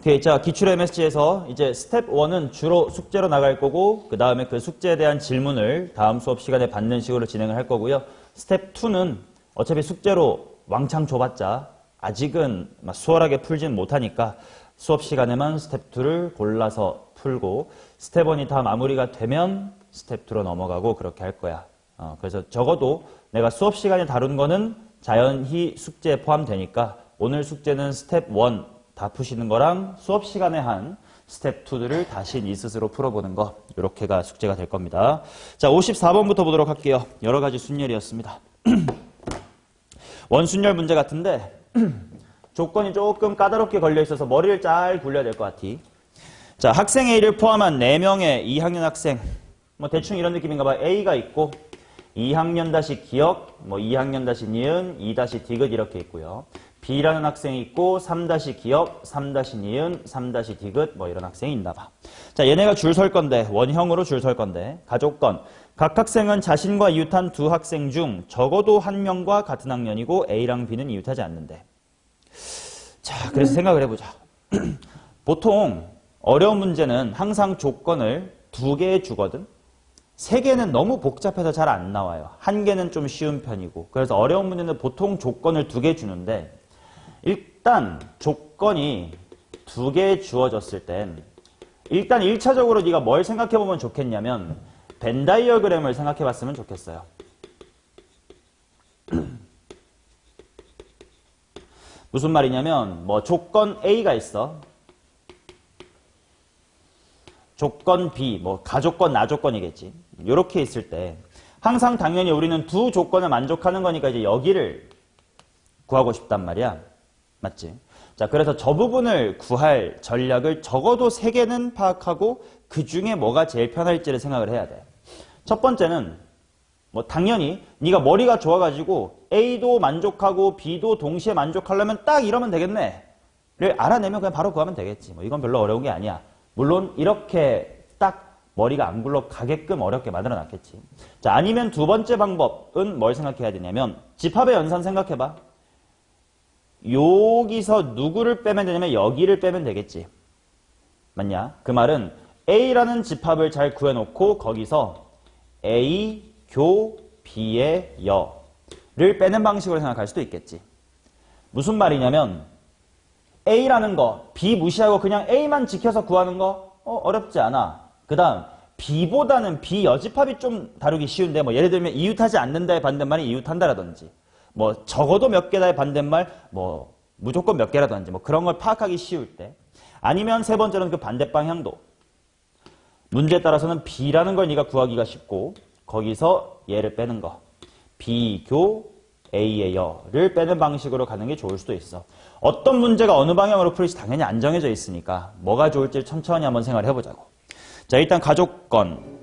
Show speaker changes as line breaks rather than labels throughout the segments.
오케이. 자, 기출 MSG에서 이제 스텝 1은 주로 숙제로 나갈 거고, 그 다음에 그 숙제에 대한 질문을 다음 수업 시간에 받는 식으로 진행을 할 거고요. 스텝 2는 어차피 숙제로 왕창 줘봤자 아직은 막 수월하게 풀진 못하니까 수업 시간에만 스텝 2를 골라서 풀고, 스텝 1이 다 마무리가 되면 스텝 2로 넘어가고 그렇게 할 거야. 그래서 적어도 내가 수업 시간에 다룬 거는 자연히 숙제에 포함되니까 오늘 숙제는 스텝 1 다 푸시는 거랑 수업 시간에 한 스텝 2들을 다시 니 스스로 풀어보는 거, 이렇게가 숙제가 될 겁니다. 자, 54번부터 보도록 할게요. 여러 가지 순열이었습니다. 원순열 문제 같은데 조건이 조금 까다롭게 걸려 있어서 머리를 잘 굴려야 될 것 같아. 자, 학생 A를 포함한 4명의 2학년 학생, 뭐 대충 이런 느낌인가 봐. A가 있고 2학년 다시 기억, 뭐 2학년 다시 니은, 2 다시 디귿 이렇게 있고요. B라는 학생이 있고 3 다시 기억, 3 다시 니은, 3 다시 디귿 뭐 이런 학생이 있나 봐. 자, 얘네가 줄 설 건데, 원형으로 줄 설 건데, 가족건. 각 학생은 자신과 이웃한 두 학생 중 적어도 한 명과 같은 학년이고 A랑 B는 이웃하지 않는데. 자, 그래서 생각을 해보자. 보통 어려운 문제는 항상 조건을 2개 주거든. 3개는 너무 복잡해서 잘 안 나와요. 1개는 좀 쉬운 편이고. 그래서 어려운 문제는 보통 조건을 2개 주는데, 일단 조건이 2개 주어졌을 땐 일단 1차적으로 네가 뭘 생각해보면 좋겠냐면 벤 다이어그램을 생각해봤으면 좋겠어요. 무슨 말이냐면 뭐 조건 A가 있어. 조건 B, 뭐 가조건, 나조건이겠지. 이렇게 있을 때 항상 당연히 우리는 두 조건을 만족하는 거니까 이제 여기를 구하고 싶단 말이야. 맞지? 자, 그래서 저 부분을 구할 전략을 적어도 3개는 파악하고 그 중에 뭐가 제일 편할지를 생각을 해야 돼. 첫 번째는 뭐 당연히 네가 머리가 좋아가지고 A도 만족하고 B도 동시에 만족하려면 딱 이러면 되겠네 를 알아내면 그냥 바로 구하면 되겠지. 뭐 이건 별로 어려운 게 아니야. 물론 이렇게 딱 머리가 안 굴러가게끔 어렵게 만들어 놨겠지. 자, 아니면 두 번째 방법은 뭘 생각해야 되냐면 집합의 연산 생각해봐. 여기서 누구를 빼면 되냐면 여기를 빼면 되겠지. 맞냐? 그 말은 A라는 집합을 잘 구해놓고 거기서 A, 교, B의 여를 빼는 방식으로 생각할 수도 있겠지. 무슨 말이냐면 A라는 거 B 무시하고 그냥 A만 지켜서 구하는 거 어렵지 않아. 그 다음 B보다는 B 여집합이 좀 다루기 쉬운데 뭐 예를 들면 이웃하지 않는다의 반대말이 이웃한다라든지 뭐 적어도 몇 개다의 반대말 뭐 무조건 몇 개라든지 뭐 그런 걸 파악하기 쉬울 때, 아니면 세 번째로는 그 반대 방향도 문제에 따라서는 B라는 걸 네가 구하기가 쉽고 거기서 얘를 빼는 거 B교 A의 여를 빼는 방식으로 가는 게 좋을 수도 있어. 어떤 문제가 어느 방향으로 풀릴지 당연히 안 정해져 있으니까 뭐가 좋을지 천천히 한번 생각을 해보자고. 자, 일단 가족건.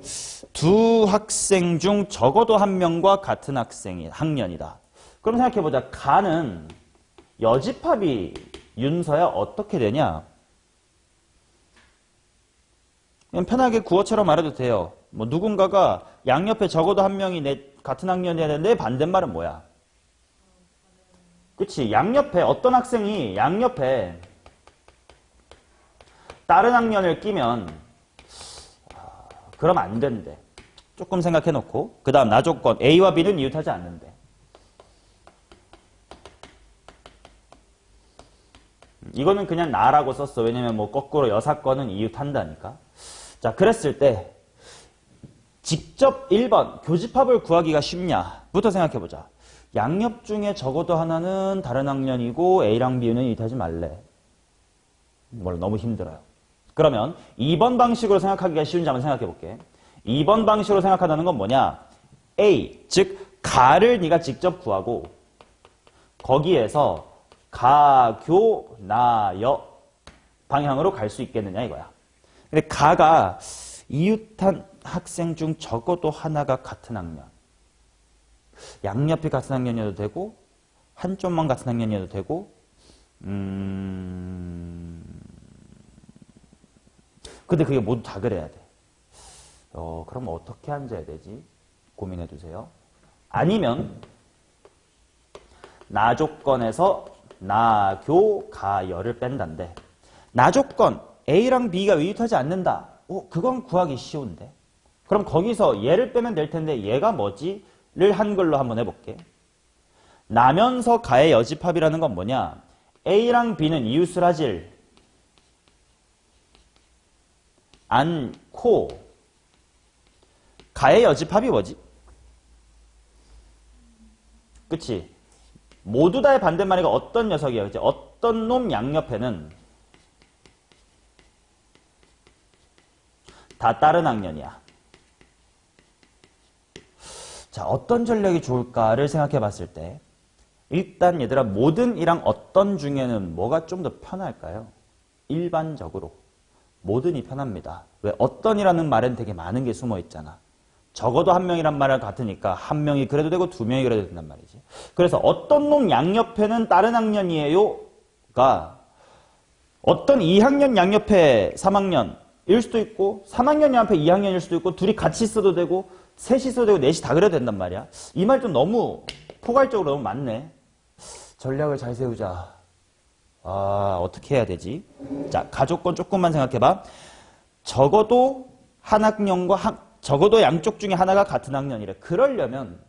두 학생 중 적어도 한 명과 같은 학년이다. 그럼 생각해보자. 가는 여집합이 윤서야 어떻게 되냐? 그냥 편하게 구어처럼 말해도 돼요. 뭐 누군가가 양옆에 적어도 한 명이 내 같은 학년이어야 되는데 반대말은 뭐야? 그치? 양옆에 어떤 학생이 양옆에 다른 학년을 끼면 그럼 안 된대. 조금 생각해놓고 그 다음 나조건 A와 B는 이웃하지 않는데. 이거는 그냥 나라고 썼어. 왜냐면 뭐 거꾸로 여사건은 이웃한다니까. 자, 그랬을 때 직접 1번 교집합을 구하기가 쉽냐부터 생각해보자. 양옆 중에 적어도 하나는 다른 학년이고 A랑 B는 이웃하지 말래. 뭘 너무 힘들어요. 그러면 2번 방식으로 생각하기가 쉬운지 한번 생각해볼게. 2번 방식으로 생각한다는 건 뭐냐? A, 즉 가를 네가 직접 구하고 거기에서 가, 교, 나, 여 방향으로 갈 수 있겠느냐 이거야. 근데 가가 이웃한 학생 중 적어도 하나가 같은 학년. 양옆이 같은 학년이어도 되고 한쪽만 같은 학년이어도 되고 근데 그게 모두 다 그래야 돼. 그럼 어떻게 앉아야 되지? 고민해 두세요. 아니면 나조건에서 나, 교, 가, 여를 뺀다는데 나 조건 A랑 B가 이웃하지 않는다. 그건 구하기 쉬운데. 그럼 거기서 얘를 빼면 될 텐데 얘가 뭐지? 를 한글로 한번 해볼게. 나면서 가의 여집합이라는 건 뭐냐? A랑 B는 이웃을 하질 않고 가의 여집합이 뭐지? 그치? 모두 다의 반대말이가 어떤 녀석이야? 그치? 어떤 놈 양옆에는 다 다른 학년이야. 자, 어떤 전략이 좋을까를 생각해 봤을 때 일단 얘들아 모든 이랑 어떤 중에는 뭐가 좀 더 편할까요? 일반적으로 모든이 편합니다. 왜? 어떤이라는 말엔 되게 많은 게 숨어 있잖아. 적어도 한 명이란 말을 같으니까 한 명이 그래도 되고 두 명이 그래도 된단 말이지. 그래서 어떤 놈 양옆에는 다른 학년이에요가 어떤 2학년 양옆에 3학년일 수도 있고 3학년 양옆에 2학년일 수도 있고 둘이 같이 있어도 되고 셋이 있어도 되고 넷이 다 그래도 된단 말이야. 이 말 좀 너무 포괄적으로 너무 많네. 전략을 잘 세우자. 어떻게 해야 되지? 자, 가족권 조금만 생각해봐. 적어도 한 학년과 적어도 양쪽 중에 하나가 같은 학년이래. 그러려면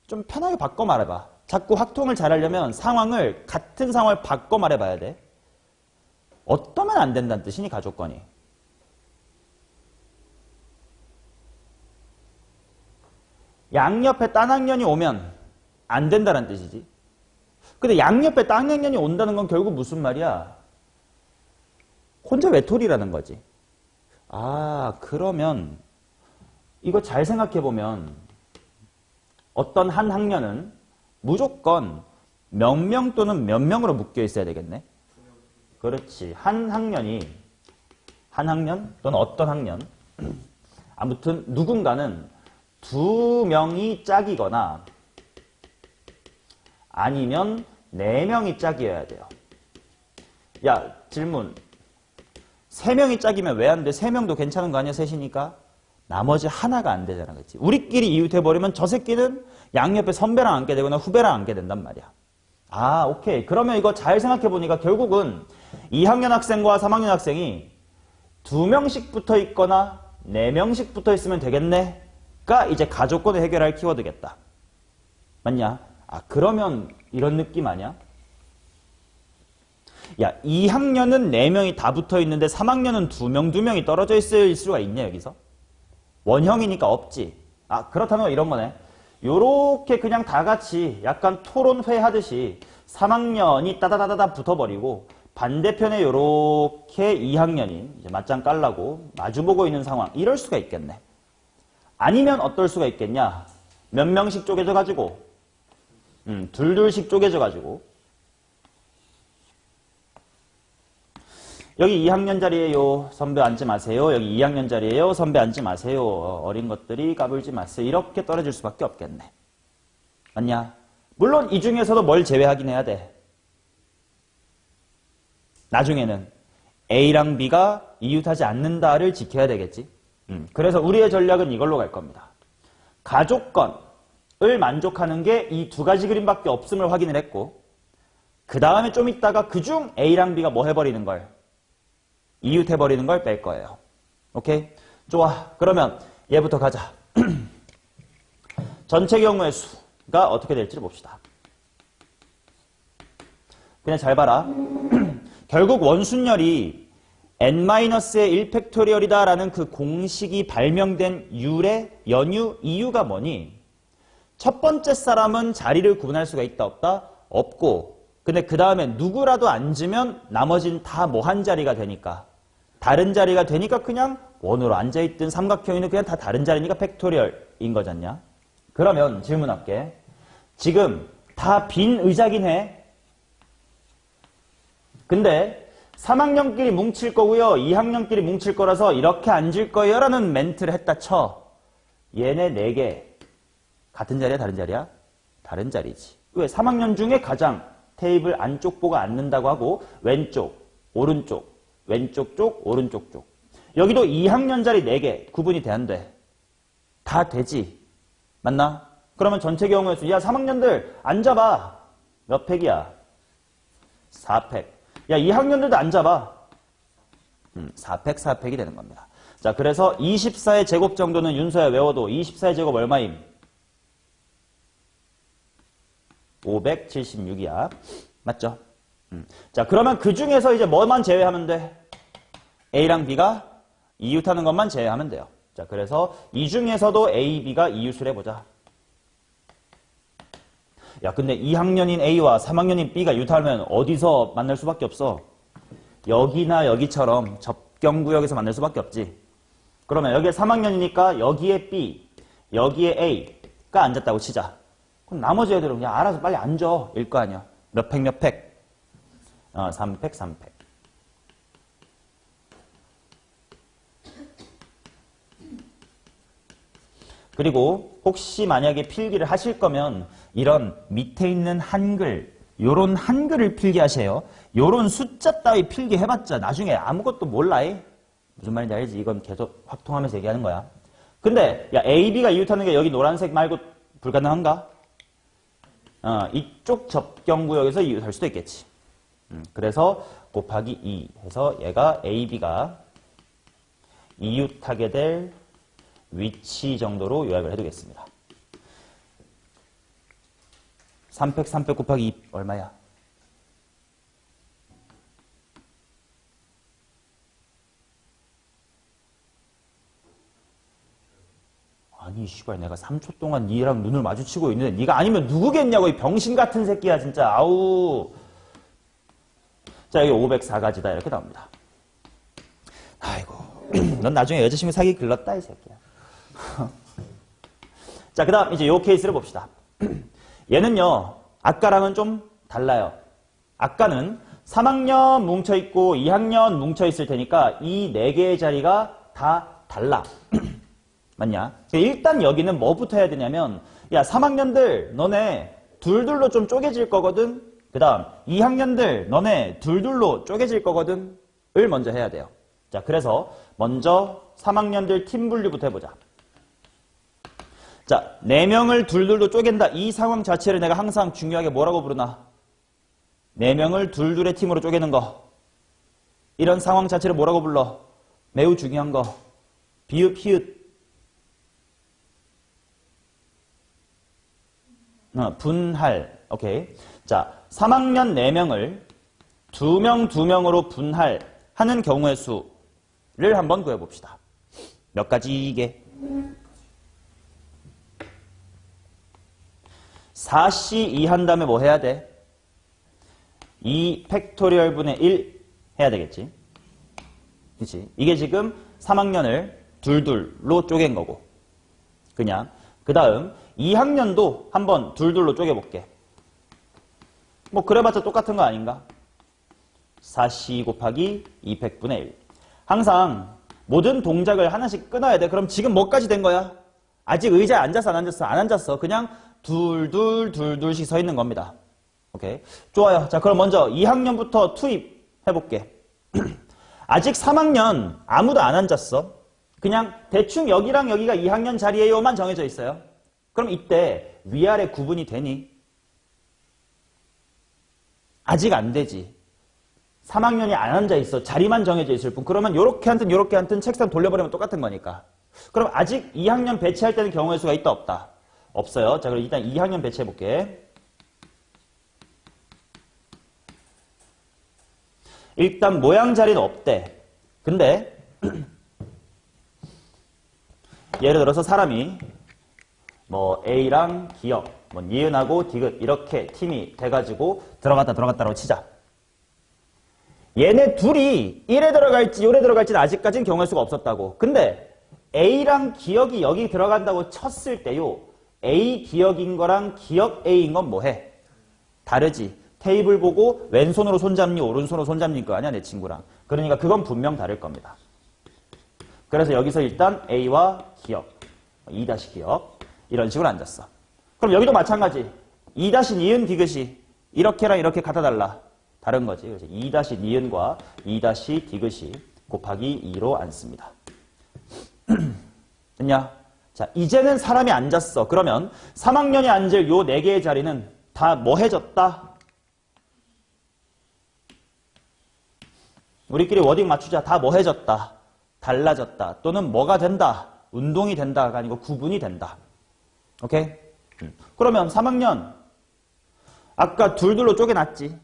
좀 편하게 바꿔 말해봐. 자꾸 확통을 잘하려면 상황을 같은 상황을 바꿔 말해봐야 돼. 어떠면 안 된다는 뜻이니 가족권이. 양옆에 딴 학년이 오면 안 된다는 뜻이지. 근데 양옆에 딴 학년이 온다는 건 결국 무슨 말이야? 혼자 외톨이라는 거지. 그러면 이거 잘 생각해보면 어떤 한 학년은 무조건 몇 명 또는 몇 명으로 묶여 있어야 되겠네. 그렇지. 한 학년 또는 어떤 학년 아무튼 누군가는 두 명이 짝이거나 아니면 네 명이 짝이어야 돼요. 야, 질문. 세 명이 짝이면 왜 안 돼? 세 명도 괜찮은 거 아니야? 셋이니까? 나머지 하나가 안 되잖아. 그치? 우리끼리 이웃해버리면 저 새끼는 양옆에 선배랑 앉게 되거나 후배랑 앉게 된단 말이야. 오케이. 그러면 이거 잘 생각해보니까 결국은 2학년 학생과 3학년 학생이 2명씩 붙어 있거나 4명씩 붙어 있으면 되겠네? 가 이제 가족권을 해결할 키워드겠다. 맞냐? 그러면 이런 느낌 아니야? 야, 2학년은 4명이 다 붙어 있는데 3학년은 2명이 떨어져 있을 수가 있냐, 여기서? 원형이니까 없지. 그렇다면 이런 거네. 요렇게 그냥 다 같이 약간 토론회 하듯이 3학년이 따다다다다 붙어버리고 반대편에 요렇게 2학년이 이제 맞짱 깔라고 마주보고 있는 상황. 이럴 수가 있겠네. 아니면 어떨 수가 있겠냐? 몇 명씩 쪼개져가지고 둘둘씩 쪼개져가지고 여기 2학년 자리에요. 선배 앉지 마세요. 여기 2학년 자리에요. 선배 앉지 마세요. 어린 것들이 까불지 마세요. 이렇게 떨어질 수밖에 없겠네. 맞냐? 물론 이 중에서도 뭘 제외하긴 해야 돼. 나중에는 A랑 B가 이웃하지 않는다를 지켜야 되겠지. 그래서 우리의 전략은 이걸로 갈 겁니다. 가족권을 만족하는 게 이 두 가지 그림밖에 없음을 확인을 했고 그 다음에 좀 있다가 그중 A랑 B가 뭐 해버리는 걸? 이웃해버리는 걸 뺄 거예요. 오케이? 좋아. 그러면 얘부터 가자. 전체 경우의 수가 어떻게 될지를 봅시다. 그냥 잘 봐라. 결국 원순열이 n-의 1팩토리얼이다 라는 그 공식이 발명된 연유, 이유가 뭐니? 첫 번째 사람은 자리를 구분할 수가 있다 없다? 없고 근데 그 다음에 누구라도 앉으면 나머지는 다 뭐 한 자리가 되니까 다른 자리가 되니까 그냥 원으로 앉아있든 삼각형이는 그냥 다 다른 자리니까 팩토리얼인 거잖냐? 그러면 질문할게. 지금 다 빈 의자긴 해. 근데 3학년끼리 뭉칠 거고요. 2학년끼리 뭉칠 거라서 이렇게 앉을 거예요 라는 멘트를 했다 쳐. 얘네 4개. 같은 자리야? 다른 자리야? 다른 자리지. 왜? 3학년 중에 가장 테이블 안쪽 보고 앉는다고 하고 왼쪽, 오른쪽, 왼쪽 쪽, 오른쪽 쪽. 여기도 2학년 자리 4개 구분이 돼 안 돼? 다 되지. 맞나? 그러면 전체 경우의 수. 야 3학년들 앉아봐. 몇 팩이야? 4팩. 야 2학년들도 앉아봐. 4팩, 4팩이 되는 겁니다. 자, 그래서 24의 제곱 정도는 윤서야 외워도 24의 제곱 얼마임? 576이야. 맞죠? 자, 그러면 그 중에서 이제 뭐만 제외하면 돼? A랑 B가 이웃하는 것만 제외하면 돼요. 자, 그래서 이 중에서도 A, B가 이웃을 해보자. 야, 근데 2학년인 A와 3학년인 B가 이웃하면 어디서 만날 수밖에 없어? 여기나 여기처럼 접경구역에서 만날 수밖에 없지. 그러면 여기에 3학년이니까 여기에 B, 여기에 A가 앉았다고 치자. 그럼 나머지 애들은 그냥 알아서 빨리 앉아. 일 거 아니야. 몇 팩, 몇 팩? 3팩, 3팩. 그리고 혹시 만약에 필기를 하실 거면 이런 밑에 있는 한글, 요런 한글을 필기하세요. 요런 숫자 따위 필기해봤자 나중에 아무것도 몰라. 무슨 말인지 알지? 이건 계속 확통하면서 얘기하는 거야. 근데 야 A, B가 이웃하는 게 여기 노란색 말고 불가능한가? 이쪽 접경구역에서 이웃할 수도 있겠지. 그래서 곱하기 2 해서 얘가 A, B가 이웃하게 될 위치 정도로 요약을 해두겠습니다. 3팩, 3팩 곱하기 2 얼마야? 아니 씨발 내가 3초 동안 니랑 눈을 마주치고 있는데 니가 아니면 누구겠냐고 이 병신 같은 새끼야 진짜. 아우. 자 여기 504가지다 이렇게 나옵니다. 아이고 넌 나중에 여자친구 사기 글렀다 이 새끼야. 자, 그 다음 이제 요 케이스를 봅시다. 얘는요, 아까랑은 좀 달라요. 아까는 3학년 뭉쳐있고 2학년 뭉쳐있을 테니까 이 4개의 자리가 다 달라. 맞냐? 일단 여기는 뭐부터 해야 되냐면, 야, 3학년들, 너네 둘둘로 좀 쪼개질 거거든? 그 다음, 2학년들, 너네 둘둘로 쪼개질 거거든? 을 먼저 해야 돼요. 자, 그래서 먼저 3학년들 팀 분류부터 해보자. 자, 4명을 둘둘로 쪼갠다. 이 상황 자체를 내가 항상 중요하게 뭐라고 부르나? 4명을 둘둘의 팀으로 쪼개는 거. 이런 상황 자체를 뭐라고 불러? 매우 중요한 거. 비읍, 히읗. 분할. 오케이. 자, 3학년 4명을 2명, 2명으로 분할하는 경우의 수를 한번 구해봅시다. 몇 가지 이게? 4C 2 한 다음에 뭐 해야 돼? 2 팩토리얼 분의 1 해야 되겠지. 그치? 이게 지금 3학년을 둘둘로 쪼갠 거고. 그냥. 그 다음 2학년도 한번 둘둘로 쪼개볼게. 뭐 그래봤자 똑같은 거 아닌가? 4C 곱하기 2 팩분의 1. 항상 모든 동작을 하나씩 끊어야 돼. 그럼 지금 뭐까지 된 거야? 아직 의자에 앉았어 안 앉았어? 안 앉았어. 그냥 둘둘씩 서 있는 겁니다. 오케이. 좋아요. 자, 그럼 먼저 2학년부터 투입해볼게. 아직 3학년 아무도 안 앉았어. 그냥 대충 여기랑 여기가 2학년 자리에요만 정해져 있어요. 그럼 이때 위아래 구분이 되니? 아직 안 되지. 3학년이 안 앉아있어. 자리만 정해져 있을 뿐. 그러면 요렇게 앉든 요렇게 앉든 책상 돌려버리면 똑같은 거니까. 그럼 아직 2학년 배치할 때는 경우의 수가 있다 없다? 없어요. 자, 그럼 일단 2학년 배치해볼게. 일단 모양 자리는 없대. 근데 예를 들어서 사람이 뭐 A랑 기역, 뭐 니은하고 디귿 이렇게 팀이 돼가지고 들어갔다라고 치자. 얘네 둘이 1에 들어갈지 0에 들어갈지는 아직까지는 경우의 수가 없었다고. 근데 A랑 기역이 여기 들어간다고 쳤을 때요. A 기역인 거랑 기역 A인 건 뭐해? 다르지. 테이블 보고 왼손으로 손잡니 오른손으로 손잡니 거 아니야 내 친구랑. 그러니까 그건 분명 다를 겁니다. 그래서 여기서 일단 A와 기역 2-기역 이런 식으로 앉았어. 그럼 여기도 마찬가지. 2-니은 디귿이 이렇게랑 이렇게 갖다 달라. 다른 거지. 그래서 2-니은과 2-디귿이 곱하기 2로 앉습니다. 됐냐? 자, 이제는 사람이 앉았어. 그러면 3학년이 앉을 요 4개의 자리는 다 뭐 해졌다? 우리끼리 워딩 맞추자. 다 뭐해졌다. 달라졌다. 또는 뭐가 된다. 운동이 된다가 아니고 구분이 된다. 오케이? 그러면 3학년 아까 둘둘로 쪼개놨지.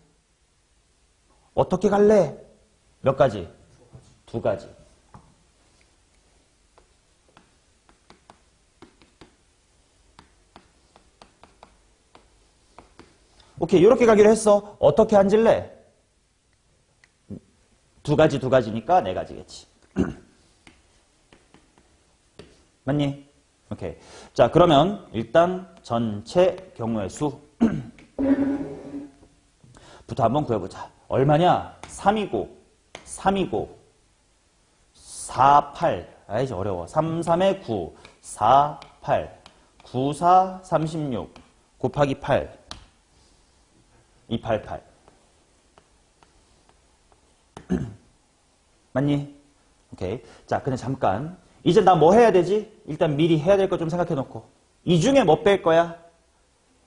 어떻게 갈래? 몇 가지? 두 가지. 오케이, 이렇게 가기로 했어. 어떻게 앉을래? 두 가지니까 네 가지겠지. 맞니? 오케이. 자, 그러면 일단 전체 경우의 수부터 한번 구해보자. 얼마냐? 3이고 4, 8. 아이씨, 어려워. 3, 3에 9, 4, 8. 9, 4, 36. 곱하기 8. 288. 맞니? 오케이. 자, 근데 잠깐. 이제 나 뭐 해야 되지? 일단 미리 해야 될 거 좀 생각해 놓고. 이 중에 뭐 뺄 거야?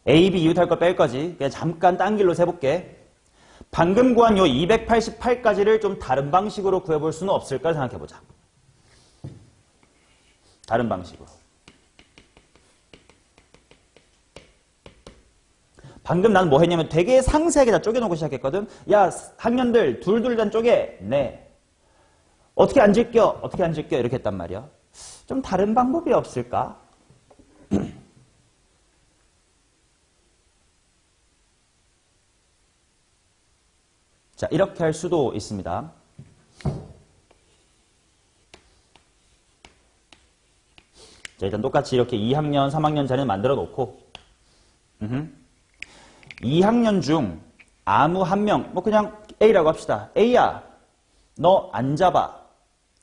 A, B 이웃할 거 뺄 거지. 그냥 잠깐 딴 길로 세볼게. 방금 구한 요 288까지를 좀 다른 방식으로 구해볼 수는 없을까 생각해 보자. 다른 방식으로. 방금 난 뭐 했냐면 되게 상세하게 다 쪼개놓고 시작했거든. 야, 학년들 둘둘 단 쪼개. 네. 어떻게 앉을겨? 어떻게 앉을겨? 이렇게 했단 말이야. 좀 다른 방법이 없을까? 자, 이렇게 할 수도 있습니다. 자, 일단 똑같이 이렇게 2학년, 3학년 자리는 만들어 놓고 2학년 중 아무 한 명, 뭐 그냥 A라고 합시다. A야, 너 앉아봐.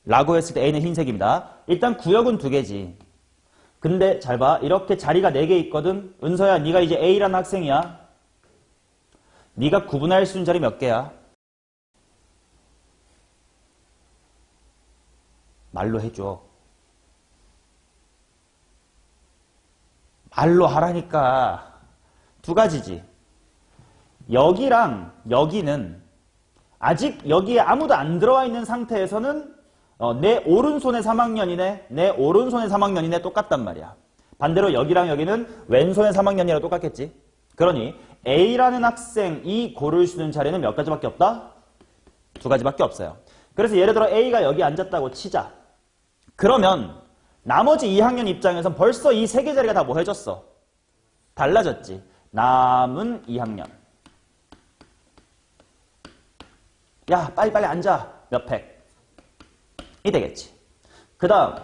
라고 했을 때 A는 흰색입니다. 일단 구역은 두 개지. 근데 잘 봐. 이렇게 자리가 4개 있거든. 은서야, 네가 이제 A라는 학생이야. 네가 구분할 수 있는 자리 몇 개야? 말로 해줘. 말로 하라니까. 두 가지지. 여기랑 여기는 아직 여기에 아무도 안 들어와 있는 상태에서는 내 오른손의 3학년이네, 내 오른손의 3학년이네 똑같단 말이야. 반대로 여기랑 여기는 왼손의 3학년이랑 똑같겠지. 그러니 A라는 학생이 고를 수 있는 자리는 몇 가지밖에 없다? 두 가지밖에 없어요. 그래서 예를 들어 A가 여기 앉았다고 치자. 그러면 나머지 2학년 입장에선 벌써 이 3개 자리가 다 뭐 해졌어? 달라졌지. 남은 2학년. 야, 빨리빨리 앉아. 몇 팩. 이 되겠지. 그 다음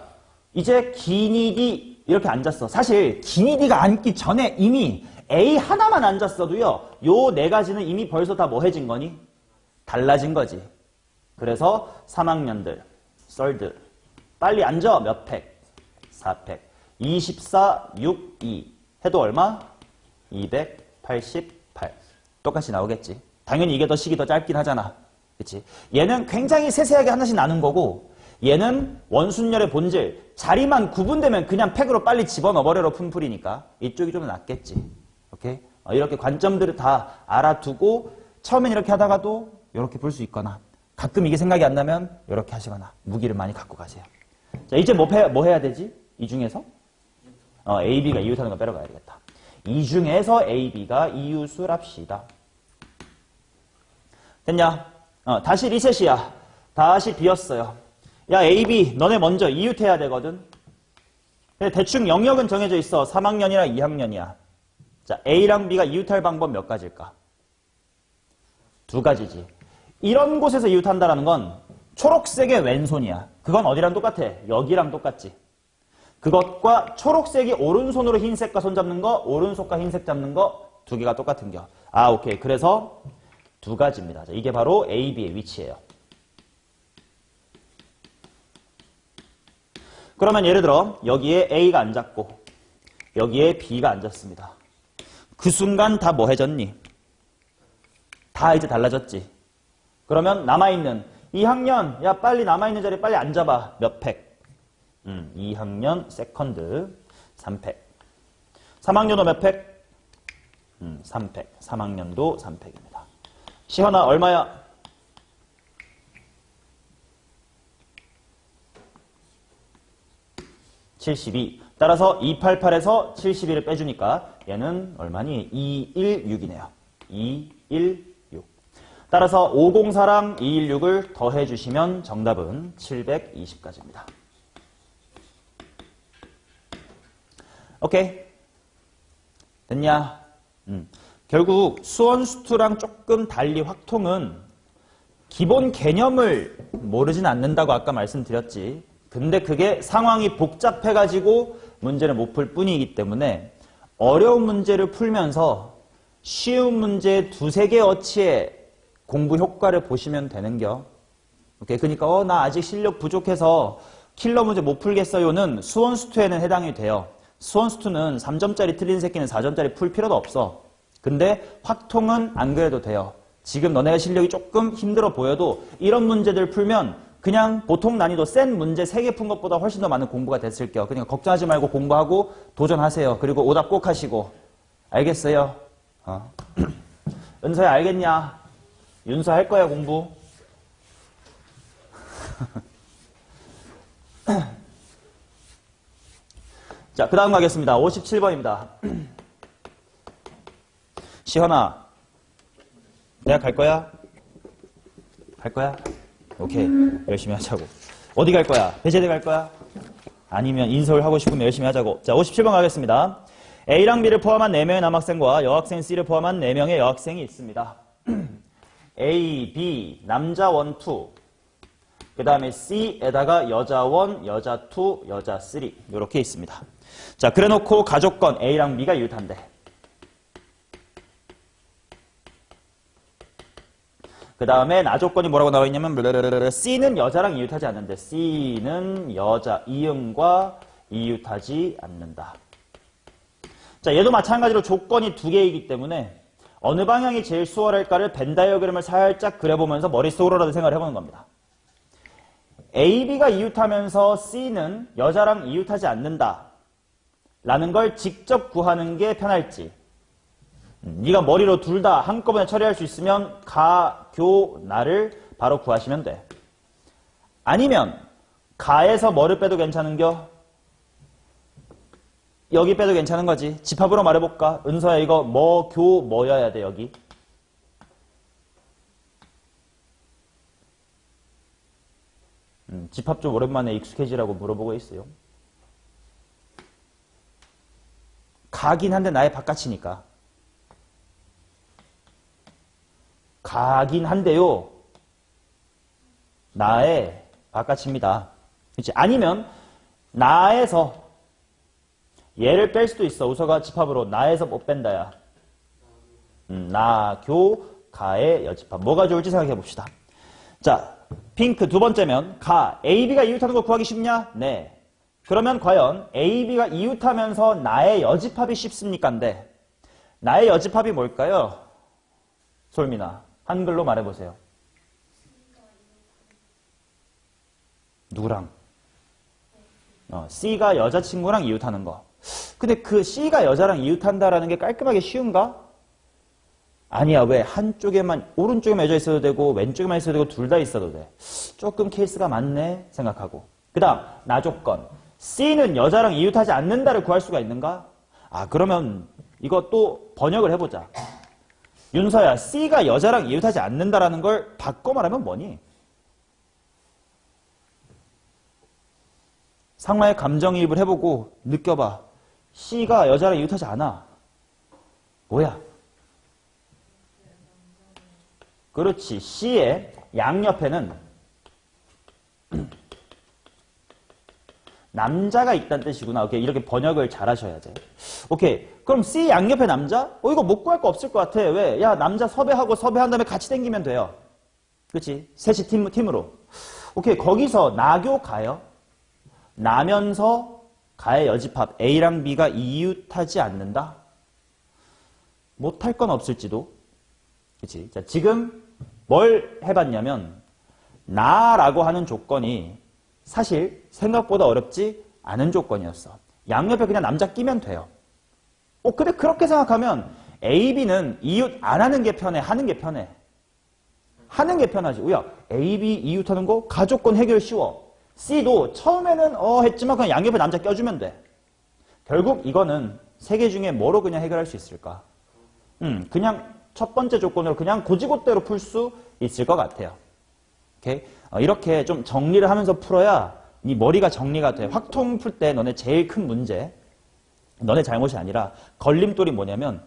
이제 기니디 이렇게 앉았어. 사실 기니디가 앉기 전에 이미 A 하나만 앉았어도요. 요 4가지는 이미 벌써 다 뭐 해진 거니? 달라진 거지. 그래서 3학년들, 썰들 빨리 앉아. 몇 팩? 4팩. 24, 6, 2 해도 얼마? 288. 똑같이 나오겠지. 당연히 이게 더 식이 더 짧긴 하잖아. 그치? 얘는 굉장히 세세하게 하나씩 나눈 거고 얘는 원순열의 본질, 자리만 구분되면 그냥 팩으로 빨리 집어넣어버려로 푼풀이니까 이쪽이 좀 낫겠지. 오케이? 이렇게 관점들을 다 알아두고 처음엔 이렇게 하다가도 이렇게 볼 수 있거나 가끔 이게 생각이 안 나면 이렇게 하시거나 무기를 많이 갖고 가세요. 자, 이제 뭐 해야 되지? 이 중에서? A, B가 이웃하는 거 빼러 가야겠다. 이 중에서 A, B가 이웃을 합시다. 됐냐? 다시 리셋이야. 다시 비었어요. 야, A, B 너네 먼저 이웃해야 되거든. 대충 영역은 정해져 있어. 3학년이랑 2학년이야. 자, A랑 B가 이웃할 방법 몇 가지일까? 두 가지지. 이런 곳에서 이웃한다는 건 초록색의 왼손이야. 그건 어디랑 똑같아? 여기랑 똑같지. 그것과 초록색이 오른손으로 흰색과 손 잡는 거, 오른손과 흰색 잡는 거 두 개가 똑같은 겨. 아, 오케이. 그래서 두 가지입니다. 자, 이게 바로 A, B의 위치예요. 그러면 예를 들어 여기에 A가 앉았고 여기에 B가 앉았습니다. 그 순간 다 뭐 해졌니? 다 이제 달라졌지. 그러면 남아있는 2학년, 야 빨리 남아있는 자리에 빨리 앉아봐. 몇 팩? 2학년 세컨드 3팩. 3학년도 몇 팩? 3팩. 3학년도 3팩입니다. 시현아 얼마야? 72. 따라서 288에서 72를 빼주니까 얘는 얼마니? 216이네요. 216. 따라서 504랑 216을 더해주시면 정답은 720까지입니다. 오케이. 됐냐? 결국 수원수투랑 조금 달리 확통은 기본 개념을 모르진 않는다고 아까 말씀드렸지. 근데 그게 상황이 복잡해가지고 문제를 못 풀 뿐이기 때문에 어려운 문제를 풀면서 쉬운 문제 두세 개 어치의 공부 효과를 보시면 되는겨. 오케이. 그러니까 나 아직 실력 부족해서 킬러 문제 못 풀겠어요는 수원수투에는 해당이 돼요. 수원수투는 3점짜리 틀린 새끼는 4점짜리 풀 필요도 없어. 근데 확통은 안 그래도 돼요. 지금 너네가 실력이 조금 힘들어 보여도 이런 문제들 풀면 그냥 보통 난이도 센 문제 3개 푼 것보다 훨씬 더 많은 공부가 됐을게요. 그러니까 걱정하지 말고 공부하고 도전하세요. 그리고 오답 꼭 하시고. 알겠어요? 은서야 알겠냐? 윤서 할 거야 공부? 자, 그 다음 가겠습니다. 57번입니다. 시헌아, 대학 갈 거야? 갈 거야? 오케이. 열심히 하자고. 어디 갈 거야? 배제대 갈 거야? 아니면 인서울 하고 싶으면 열심히 하자고. 자, 57번 가겠습니다. A랑 B를 포함한 4명의 남학생과 여학생 C를 포함한 4명의 여학생이 있습니다. A, B, 남자 1, 2. 그 다음에 C에다가 여자 1, 여자 2, 여자 3. 이렇게 있습니다. 자, 그래 놓고 가족건 A랑 B가 이웃한대. 그 다음에 나조건이 뭐라고 나와 있냐면 C는 여자랑 이웃하지 않는데 C는 여자 이응과 이웃하지 않는다. 자, 얘도 마찬가지로 조건이 2개이기 때문에 어느 방향이 제일 수월할까를 벤 다이어그램을 살짝 그려보면서 머릿속으로라도 생각을 해보는 겁니다. A, B가 이웃하면서 C는 여자랑 이웃하지 않는다 라는 걸 직접 구하는 게 편할지, 네가 머리로 둘 다 한꺼번에 처리할 수 있으면 가, 교, 나를 바로 구하시면 돼. 아니면 가에서 뭐를 빼도 괜찮은겨? 여기 빼도 괜찮은 거지. 집합으로 말해볼까? 은서야 이거 뭐, 교, 뭐여야 돼 여기? 집합 좀 오랜만에 익숙해지라고 물어보고 있어요. 가긴 한데 나의 바깥이니까. 가긴 한데요. 나의 바깥입니다. 그치? 아니면 나에서 얘를 뺄 수도 있어. 우서가 집합으로 나에서 못 뺀다야. 나, 교, 가의 여집합. 뭐가 좋을지 생각해 봅시다. 자, 핑크 두 번째면 가. A, B가 이웃하는 거 구하기 쉽냐? 네. 그러면 과연 A, B가 이웃하면서 나의 여집합이 쉽습니까인데 나의 여집합이 뭘까요? 솔민아, 한글로 말해보세요. 누구랑? C가 여자친구랑 이웃하는 거. 근데 그 C가 여자랑 이웃한다라는 게 깔끔하게 쉬운가? 아니야. 왜? 한쪽에만, 오른쪽에만 여자 있어도 되고 왼쪽에만 있어도 되고 둘 다 있어도 돼. 조금 케이스가 많네 생각하고. 그 다음 나 조건. C는 여자랑 이웃하지 않는다를 구할 수가 있는가? 아, 그러면 이거 또 번역을 해보자. 윤서야, C가 여자랑 이웃하지 않는다라는 걸 바꿔 말하면 뭐니? 상황에 감정이입을 해보고 느껴봐. C가 여자랑 이웃하지 않아. 뭐야? 그렇지. C의 양옆에는 남자가 있다는 뜻이구나. 오케이. 이렇게 번역을 잘 하셔야 돼. 오케이. 그럼 C 양옆에 남자? 이거 못 구할 거 없을 것 같아. 왜? 야, 남자 섭외하고 섭외한 다음에 같이 댕기면 돼요. 그렇지? 셋이 팀으로. 오케이. 거기서 나교 가요. 나면서 가의 여집합 A랑 B가 이웃하지 않는다? 못할 건 없을지도. 그렇지? 자, 지금 뭘 해봤냐면 나라고 하는 조건이 사실 생각보다 어렵지 않은 조건이었어. 양옆에 그냥 남자 끼면 돼요. 근데 그렇게 생각하면 A, B는 이웃 안 하는 게 편해? 하는 게 편해? 하는 게 편하지. 야, A, B 이웃하는 거 가조건 해결 쉬워. C도 처음에는 했지만 그냥 양옆에 남자 껴주면 돼. 결국 이거는 세 개 중에 뭐로 그냥 해결할 수 있을까? 그냥 첫 번째 조건으로 그냥 고지고대로 풀 수 있을 것 같아요. 오케이? 이렇게 좀 정리를 하면서 풀어야 네 머리가 정리가 돼. 확통 풀 때 너네 제일 큰 문제, 너네 잘못이 아니라 걸림돌이 뭐냐면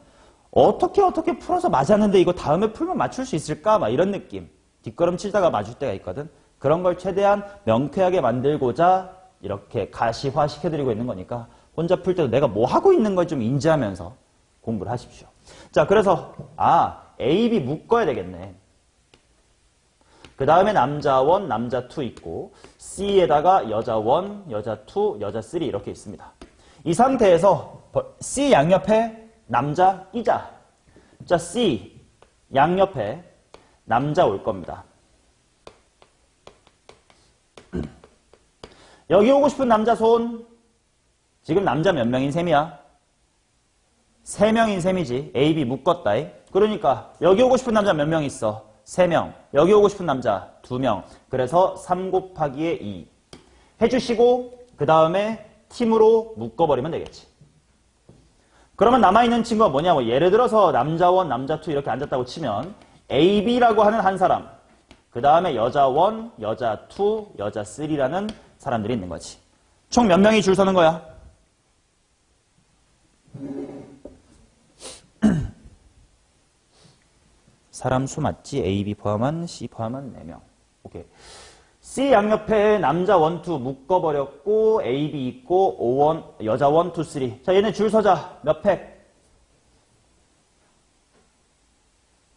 어떻게 풀어서 맞았는데 이거 다음에 풀면 맞출 수 있을까? 막 이런 느낌. 뒷걸음 치다가 맞을 때가 있거든. 그런 걸 최대한 명쾌하게 만들고자 이렇게 가시화 시켜드리고 있는 거니까 혼자 풀 때도 내가 뭐 하고 있는 걸 좀 인지하면서 공부를 하십시오. 자, 그래서 A, B 묶어야 되겠네. 그 다음에 남자 1, 남자 2 있고 C에다가 여자 1, 여자 2, 여자 3 이렇게 있습니다. 이 상태에서 C 양옆에 남자 끼자. 자, C 양옆에 남자 올 겁니다. 여기 오고 싶은 남자 손. 지금 남자 몇 명인 셈이야? 3명인 셈이지. A, B 묶었다. 그러니까 여기 오고 싶은 남자 몇 명 있어? 3명. 여기 오고 싶은 남자 2명. 그래서 3 곱하기에 2 해주시고 그 다음에 팀으로 묶어버리면 되겠지. 그러면 남아있는 친구가 뭐냐? 뭐 예를 들어서 남자 1, 남자 2 이렇게 앉았다고 치면 A, B라고 하는 한 사람, 그 다음에 여자 1, 여자 2, 여자 3라는 사람들이 있는 거지. 총 몇 명이 줄 서는 거야? 사람 수 맞지? A, B 포함한 C 포함한 4명. 오케이. C 양옆에 남자 1, 2 묶어버렸고 A, B 있고 O, 1, 여자 1, 2, 3. 자, 얘네 줄 서자. 몇 팩?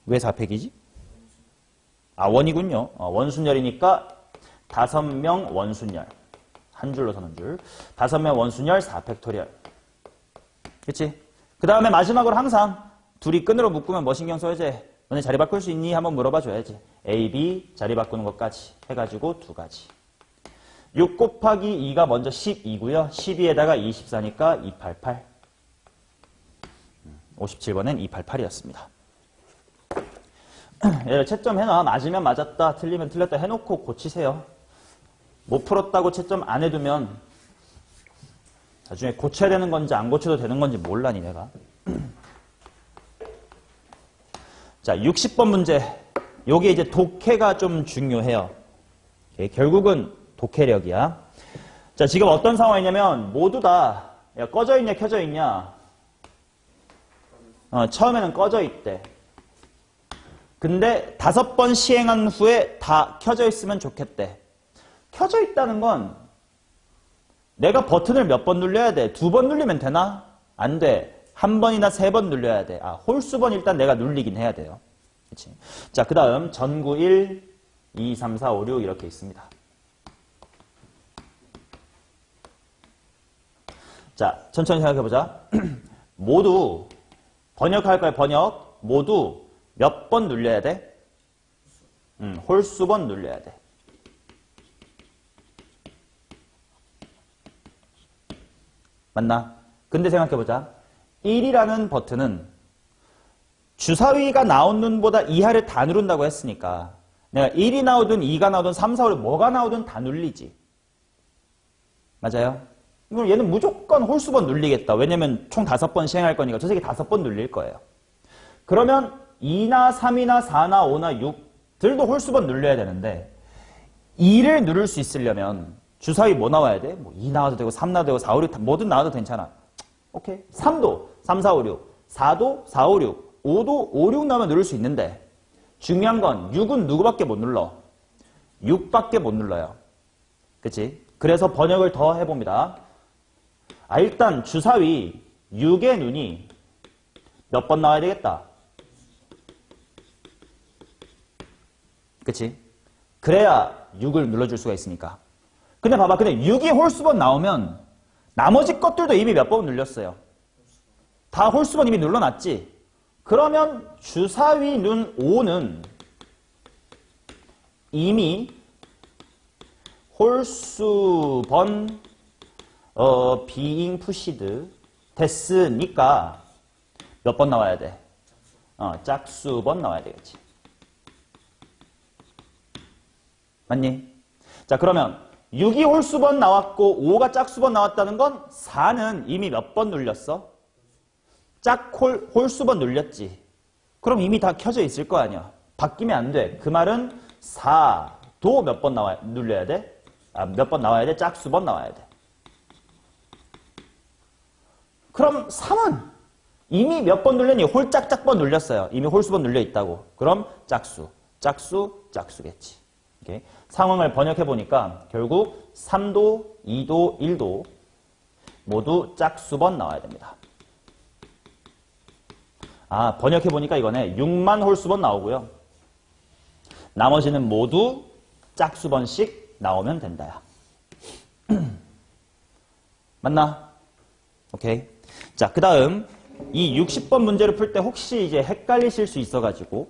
왜 4팩이지? 원이군요. 원순열이니까 5명 원순열. 한 줄로 서는 줄. 5명 원순열 4팩토리얼. 그치? 그 다음에 마지막으로 항상 둘이 끈으로 묶으면 뭐 신경 써야지? 너네 자리 바꿀 수 있니? 한번 물어봐 줘야지. A, B 자리 바꾸는 것까지 해가지고 2가지. 6 곱하기 2가 먼저 12고요. 12에다가 24니까 288. 57번엔 288이었습니다. 얘를 채점 해놔. 맞으면 맞았다, 틀리면 틀렸다 해놓고 고치세요. 못 풀었다고 채점 안 해두면 나중에 고쳐야 되는 건지 안 고쳐도 되는 건지 몰라 니네가. 자, 60번 문제. 요게 이제 독해가 좀 중요해요. 결국은 독해력이야. 자, 지금 어떤 상황이냐면 모두 다 야, 꺼져 있냐 켜져 있냐. 처음에는 꺼져 있대. 근데 5번 시행한 후에 다 켜져 있으면 좋겠대. 켜져 있다는 건 내가 버튼을 몇 번 눌려야 돼? 2번 눌리면 되나? 안 돼. 1번이나 3번 눌려야 돼. 홀수번 일단 내가 눌리긴 해야 돼요. 그치? 자, 그 다음 전구 1, 2, 3, 4, 5, 6 이렇게 있습니다. 자, 천천히 생각해보자. 모두 번역할 거야, 번역. 모두 몇 번 눌려야 돼? 홀수번 눌려야 돼. 맞나? 근데 생각해보자. 1이라는 버튼은 주사위가 나오는 보다 이하를 다 누른다고 했으니까 내가 1이 나오든 2가 나오든 3, 4, 5, 6 뭐가 나오든 다 눌리지. 맞아요? 그럼 얘는 무조건 홀수번 눌리겠다. 왜냐면 총 5번 시행할 거니까 저 새끼 5번 눌릴 거예요. 그러면 2나 3이나 4나 5나 6들도 홀수번 눌려야 되는데 2를 누를 수 있으려면 주사위 뭐 나와야 돼? 뭐 2 나와도 되고 3 나와도 되고 4, 5, 6 뭐든 나와도 괜찮아. 오케이. 3도 3, 4, 5, 6 4도 4, 5, 6 5도 5, 6 나오면 누를 수 있는데 중요한 건 6은 누구밖에 못 눌러? 6밖에 못 눌러요. 그치? 그래서 번역을 더 해봅니다. 일단 주사위 6의 눈이 몇 번 나와야 되겠다? 그치? 그래야 6을 눌러줄 수가 있으니까. 근데 봐봐. 근데 6이 홀수번 나오면 나머지 것들도 이미 몇 번 눌렸어요. 다 홀수번 이미 눌러놨지? 그러면 주사위 눈 5는 이미 홀수번 being pushed 됐으니까 몇 번 나와야 돼? 짝수번 나와야 되겠지. 맞니? 자, 그러면 6이 홀수번 나왔고 5가 짝수번 나왔다는 건 4는 이미 몇 번 눌렸어? 홀수번 눌렸지. 그럼 이미 다 켜져 있을 거 아니야. 바뀌면 안 돼. 그 말은 4도 몇 번 눌려야 돼? 몇 번 나와야 돼? 짝수번 나와야 돼. 그럼 3은 이미 몇 번 눌렸니? 홀짝짝번 눌렸어요. 이미 홀수번 눌려 있다고. 그럼 짝수겠지. 오케이? 상황을 번역해 보니까 결국 3도, 2도, 1도 모두 짝수번 나와야 됩니다. 번역해 보니까 이거네. 6만 홀수번 나오고요. 나머지는 모두 짝수번씩 나오면 된다야. 맞나? 오케이. 자, 그 다음 이 60번 문제를 풀 때 혹시 이제 헷갈리실 수 있어가지고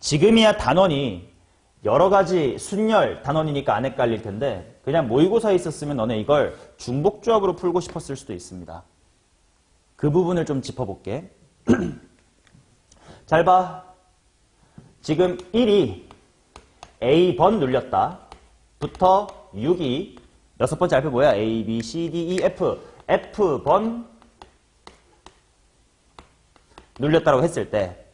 지금이야 단원이 여러 가지 순열 단원이니까 안 헷갈릴 텐데 그냥 모의고사에 있었으면 너네 이걸 중복조합으로 풀고 싶었을 수도 있습니다. 그 부분을 좀 짚어볼게. 잘 봐. 지금 1이 A번 눌렸다. 부터 6이 여섯 번째 알파 뭐야? A, B, C, D, E, F. F번 눌렸다고 했을 때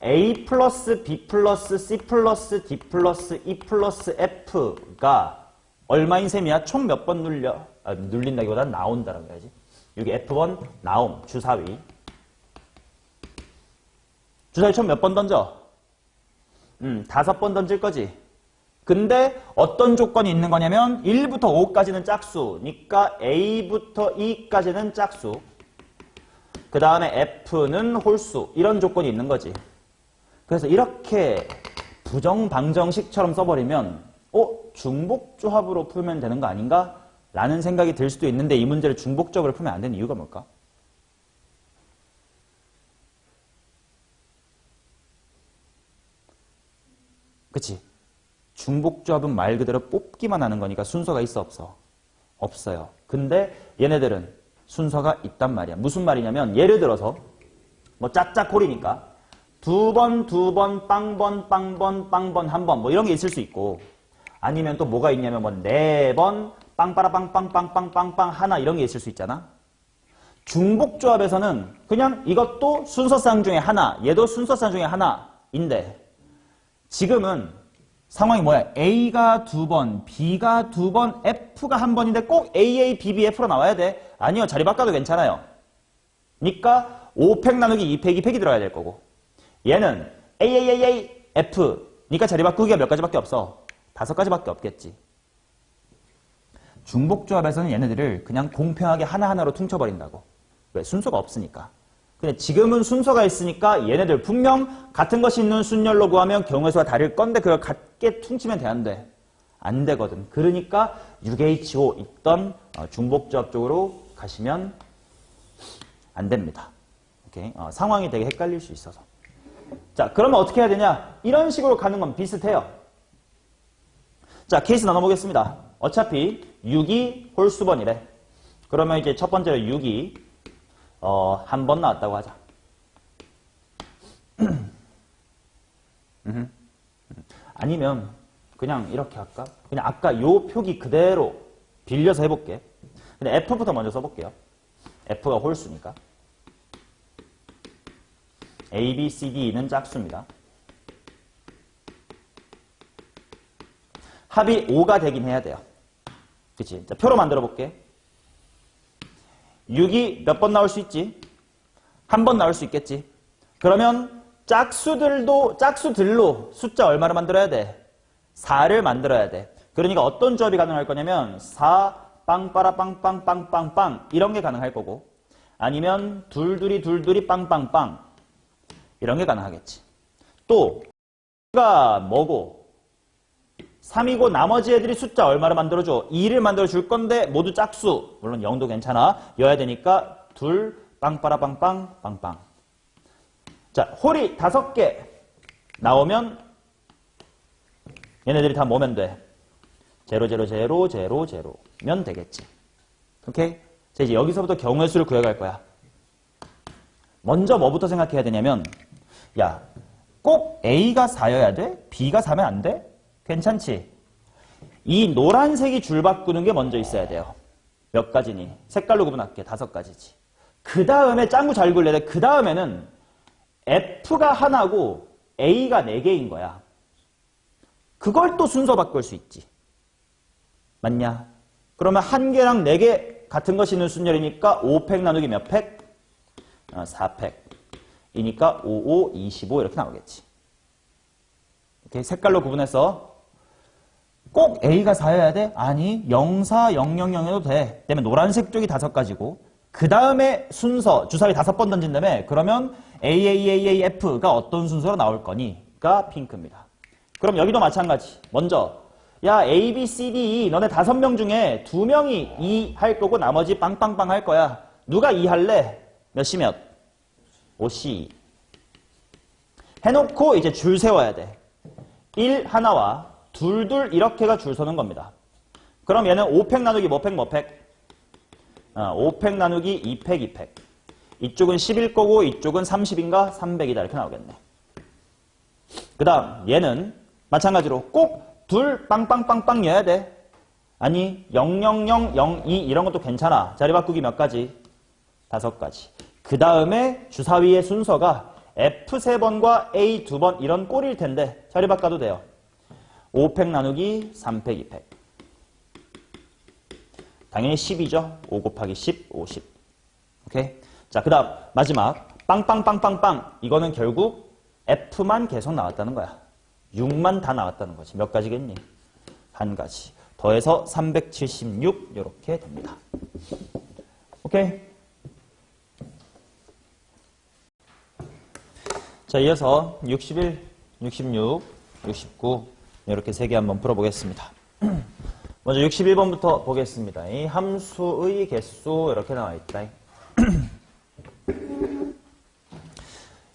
A 플러스 B 플러스 C 플러스 D 플러스 E 플러스 F가 얼마인 셈이야? 총 몇 번 눌린다기보다 나온다라고 해야지. 여기 F번 나옴, 주사위. 주사위 총 몇 번 던져? 5번 던질 거지. 근데 어떤 조건이 있는 거냐면 1부터 5까지는 짝수니까 A부터 E까지는 짝수. 그 다음에 F는 홀수. 이런 조건이 있는 거지. 그래서 이렇게 부정방정식처럼 써버리면 중복조합으로 풀면 되는 거 아닌가? 라는 생각이 들 수도 있는데 이 문제를 중복조합으로 풀면 안 되는 이유가 뭘까? 그치? 중복조합은 말 그대로 뽑기만 하는 거니까 순서가 있어 없어? 없어요. 근데 얘네들은 순서가 있단 말이야. 무슨 말이냐면 예를 들어서 뭐 짝짝홀이니까 두 번, 빵번, 한 번 뭐 이런 게 있을 수 있고 아니면 또 뭐가 있냐면 뭐 4번, 빵빠라빵빵빵빵빵빵 하나 이런 게 있을 수 있잖아. 중복조합에서는 그냥 이것도 순서상 중에 하나, 얘도 순서상 중에 하나인데 지금은 상황이 뭐야? A가 2번, B가 2번, F가 한 번인데 꼭 AA, BB, F로 나와야 돼? 아니요. 자리 바꿔도 괜찮아요. 그러니까 5팩 나누기 2팩, 2팩이 들어가야 될 거고 얘는 AAAA, F 그러니까 자리 바꾸기가 몇 가지밖에 없어? 5가지밖에 없겠지. 중복조합에서는 얘네들을 그냥 공평하게 하나하나로 퉁쳐버린다고. 왜? 순서가 없으니까. 근데 지금은 순서가 있으니까 얘네들 분명 같은 것이 있는 순열로 구하면 경우의 수가 다를 건데 그걸 같게 퉁치면 돼, 안 돼? 안 되거든. 그러니까 6HO 있던 중복조합 쪽으로 가시면 안 됩니다. 오케이? 상황이 되게 헷갈릴 수 있어서. 자, 그러면 어떻게 해야 되냐? 이런 식으로 가는 건 비슷해요. 자, 케이스 나눠보겠습니다. 어차피 6이 홀수번이래. 그러면 이제 첫 번째로 6이 한 번 나왔다고 하자. 아니면 그냥 이렇게 할까? 그냥 아까 요 표기 그대로 빌려서 해볼게. 근데 F부터 먼저 써볼게요. F가 홀수니까. A, B, C, D는 짝수입니다. 합이 5가 되긴 해야 돼요. 그치? 자, 표로 만들어 볼게. 6이 몇 번 나올 수 있지? 한 번 나올 수 있겠지? 그러면 짝수들로 숫자 얼마를 만들어야 돼? 4를 만들어야 돼. 그러니까 어떤 조합이 가능할 거냐면 4, 빵빠라 빵빵빵빵빵 이런 게 가능할 거고 아니면 둘둘이 빵빵빵 이런 게 가능하겠지. 또 2가 뭐고 3이고 나머지 애들이 숫자 얼마를 만들어줘? 2를 만들어줄 건데 모두 짝수. 물론 0도 괜찮아. 여야 되니까 둘, 빵빠라빵빵, 빵빵. 자, 홀이 5개 나오면 얘네들이 다 뭐면 돼? 0, 0, 0, 0, 0면 되겠지. 오케이? 자, 이제 여기서부터 경우의 수를 구해갈 거야. 먼저 뭐부터 생각해야 되냐면 야, 꼭 A가 4여야 돼? B가 4면 안 돼? 괜찮지? 이 노란색이 줄 바꾸는 게 먼저 있어야 돼요. 몇 가지니? 색깔로 구분할게. 5가지지. 그 다음에 짱구 잘 굴려야 돼. 그 다음에는 F가 하나고 A가 4개인 거야. 그걸 또 순서 바꿀 수 있지. 맞냐? 그러면 1개랑 4개 같은 것이 있는 순열이니까 5팩 나누기 몇 팩? 4팩. 이니까 5, 5, 25 이렇게 나오겠지. 이렇게 색깔로 구분해서 꼭 A가 4여야 돼? 아니, 0, 4, 0, 0, 0 해도 돼. 때문에 노란색 쪽이 5가지고 그 다음에 순서, 주사위 5번 던진 다음에 그러면 A, A, A, A, F가 어떤 순서로 나올 거니?가 핑크입니다. 그럼 여기도 마찬가지. 먼저 야, A, B, C, D, E 너네 5명 중에 2명이 E 할 거고 나머지 빵빵빵 할 거야. 누가 E 할래? 몇 시 몇? 5C. 해놓고 이제 줄 세워야 돼. 1 하나와 둘 이렇게가 줄 서는 겁니다. 그럼 얘는 5팩 나누기 뭐 팩, 뭐 팩? 5팩 나누기 2팩, 2팩. 이쪽은 10일 거고 이쪽은 30인가? 300이다 이렇게 나오겠네. 그 다음 얘는 마찬가지로 꼭 둘 빵빵빵빵 여야 돼. 아니 000, 02 이런 것도 괜찮아. 자리 바꾸기 몇 가지? 5가지. 그 다음에 주사위의 순서가 F 3번과 A 2번 이런 꼴일 텐데 자리 바꿔도 돼요. 5팩 나누기 3팩, 2팩. 당연히 10이죠. 5 곱하기 10, 50. 오케이? 자, 그 다음 마지막 빵빵빵빵빵. 이거는 결국 F만 계속 나왔다는 거야. 6만 다 나왔다는 거지. 몇 가지겠니? 1가지. 더해서 376 이렇게 됩니다. 오케이? 자, 이어서 61, 66, 69 이렇게 3개 한번 풀어보겠습니다. 먼저 61번부터 보겠습니다. 이 함수의 개수 이렇게 나와 있다.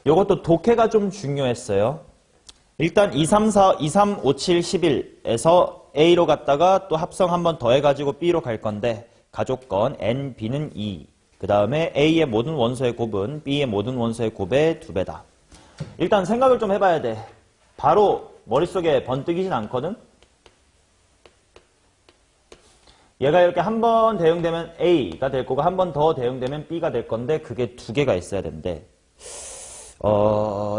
이것도 독해가 좀 중요했어요. 일단 2, 3, 4, 2, 3, 5, 7, 11에서 A로 갔다가 또 합성 한번 더해가지고 B로 갈 건데 가족건 N, B는 2. 그 다음에 A의 모든 원소의 곱은 B의 모든 원소의 곱의 2배다. 일단 생각을 좀 해봐야 돼. 바로 머릿속에 번뜩이진 않거든? 얘가 이렇게 한 번 대응되면 A가 될 거고 한 번 더 대응되면 B가 될 건데 그게 2개가 있어야 되는데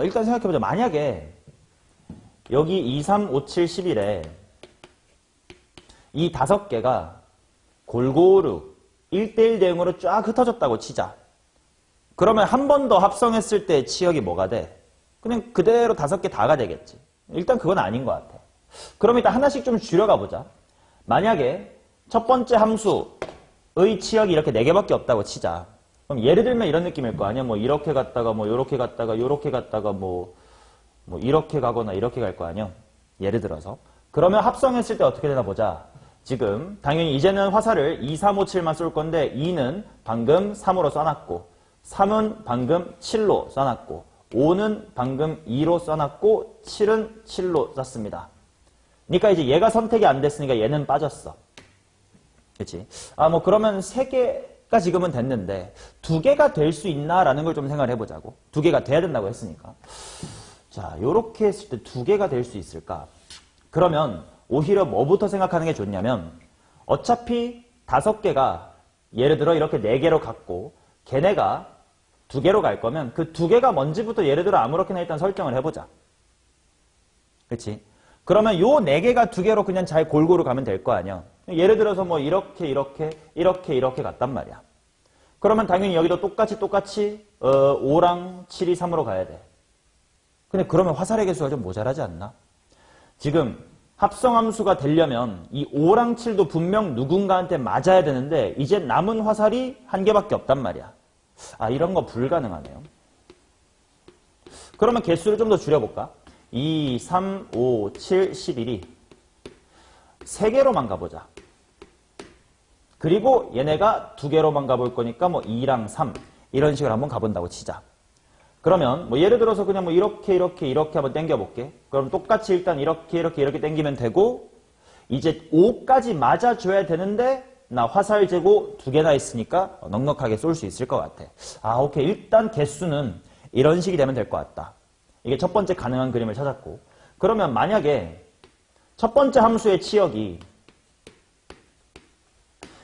일단 생각해보자. 만약에 여기 2, 3, 5, 7, 11에 이 5개가 골고루 1대1 대응으로 쫙 흩어졌다고 치자. 그러면 한 번 더 합성했을 때 치역이 뭐가 돼? 그냥 그대로 5개 다가 되겠지. 일단 그건 아닌 것 같아. 그럼 일단 하나씩 좀 줄여가 보자. 만약에 첫 번째 함수의 치역이 이렇게 4개밖에 없다고 치자. 그럼 예를 들면 이런 느낌일 거 아니야? 뭐 이렇게 갔다가 뭐 이렇게 갔다가 요렇게 갔다가 뭐 이렇게 가거나 이렇게 갈 거 아니야? 예를 들어서. 그러면 합성했을 때 어떻게 되나 보자. 지금 당연히 이제는 화살을 2, 3, 5, 7만 쏠 건데 2는 방금 3으로 써놨고 3은 방금 7로 써놨고 5는 방금 2로 써놨고 7은 7로 썼습니다. 그러니까 이제 얘가 선택이 안 됐으니까 얘는 빠졌어. 그치? 뭐 그러면 3개가 지금은 됐는데 2개가 될 수 있나라는 걸 좀 생각을 해보자고. 2개가 돼야 된다고 했으니까. 자, 요렇게 했을 때 2개가 될 수 있을까? 그러면 오히려 뭐부터 생각하는 게 좋냐면 어차피 5개가 예를 들어 이렇게 4개로 갔고 걔네가 2개로 갈 거면 그 2개가 뭔지부터 예를 들어 아무렇게나 일단 설정을 해보자. 그치? 그러면 요 4개가 2개로 그냥 잘 골고루 가면 될 거 아니야. 예를 들어서 뭐 이렇게 갔단 말이야. 그러면 당연히 여기도 똑같이 5랑 7이 3으로 가야 돼. 근데 그러면 화살의 개수가 좀 모자라지 않나? 지금 합성함수가 되려면 이 5랑 7도 분명 누군가한테 맞아야 되는데 이제 남은 화살이 1개밖에 없단 말이야. 이런 거 불가능하네요. 그러면 개수를 좀 더 줄여볼까? 2, 3, 5, 7, 11이 3개로만 가보자. 그리고 얘네가 2개로만 가볼 거니까 뭐 2랑 3 이런 식으로 한번 가본다고 치자. 그러면 뭐 예를 들어서 그냥 뭐 이렇게 한번 당겨볼게. 그럼 똑같이 일단 이렇게 당기면 되고 이제 5까지 맞아줘야 되는데 나 화살 재고 2개나 있으니까 넉넉하게 쏠 수 있을 것 같아. 오케이. 일단 개수는 이런 식이 되면 될 것 같다. 이게 첫 번째 가능한 그림을 찾았고 그러면 만약에 첫 번째 함수의 치역이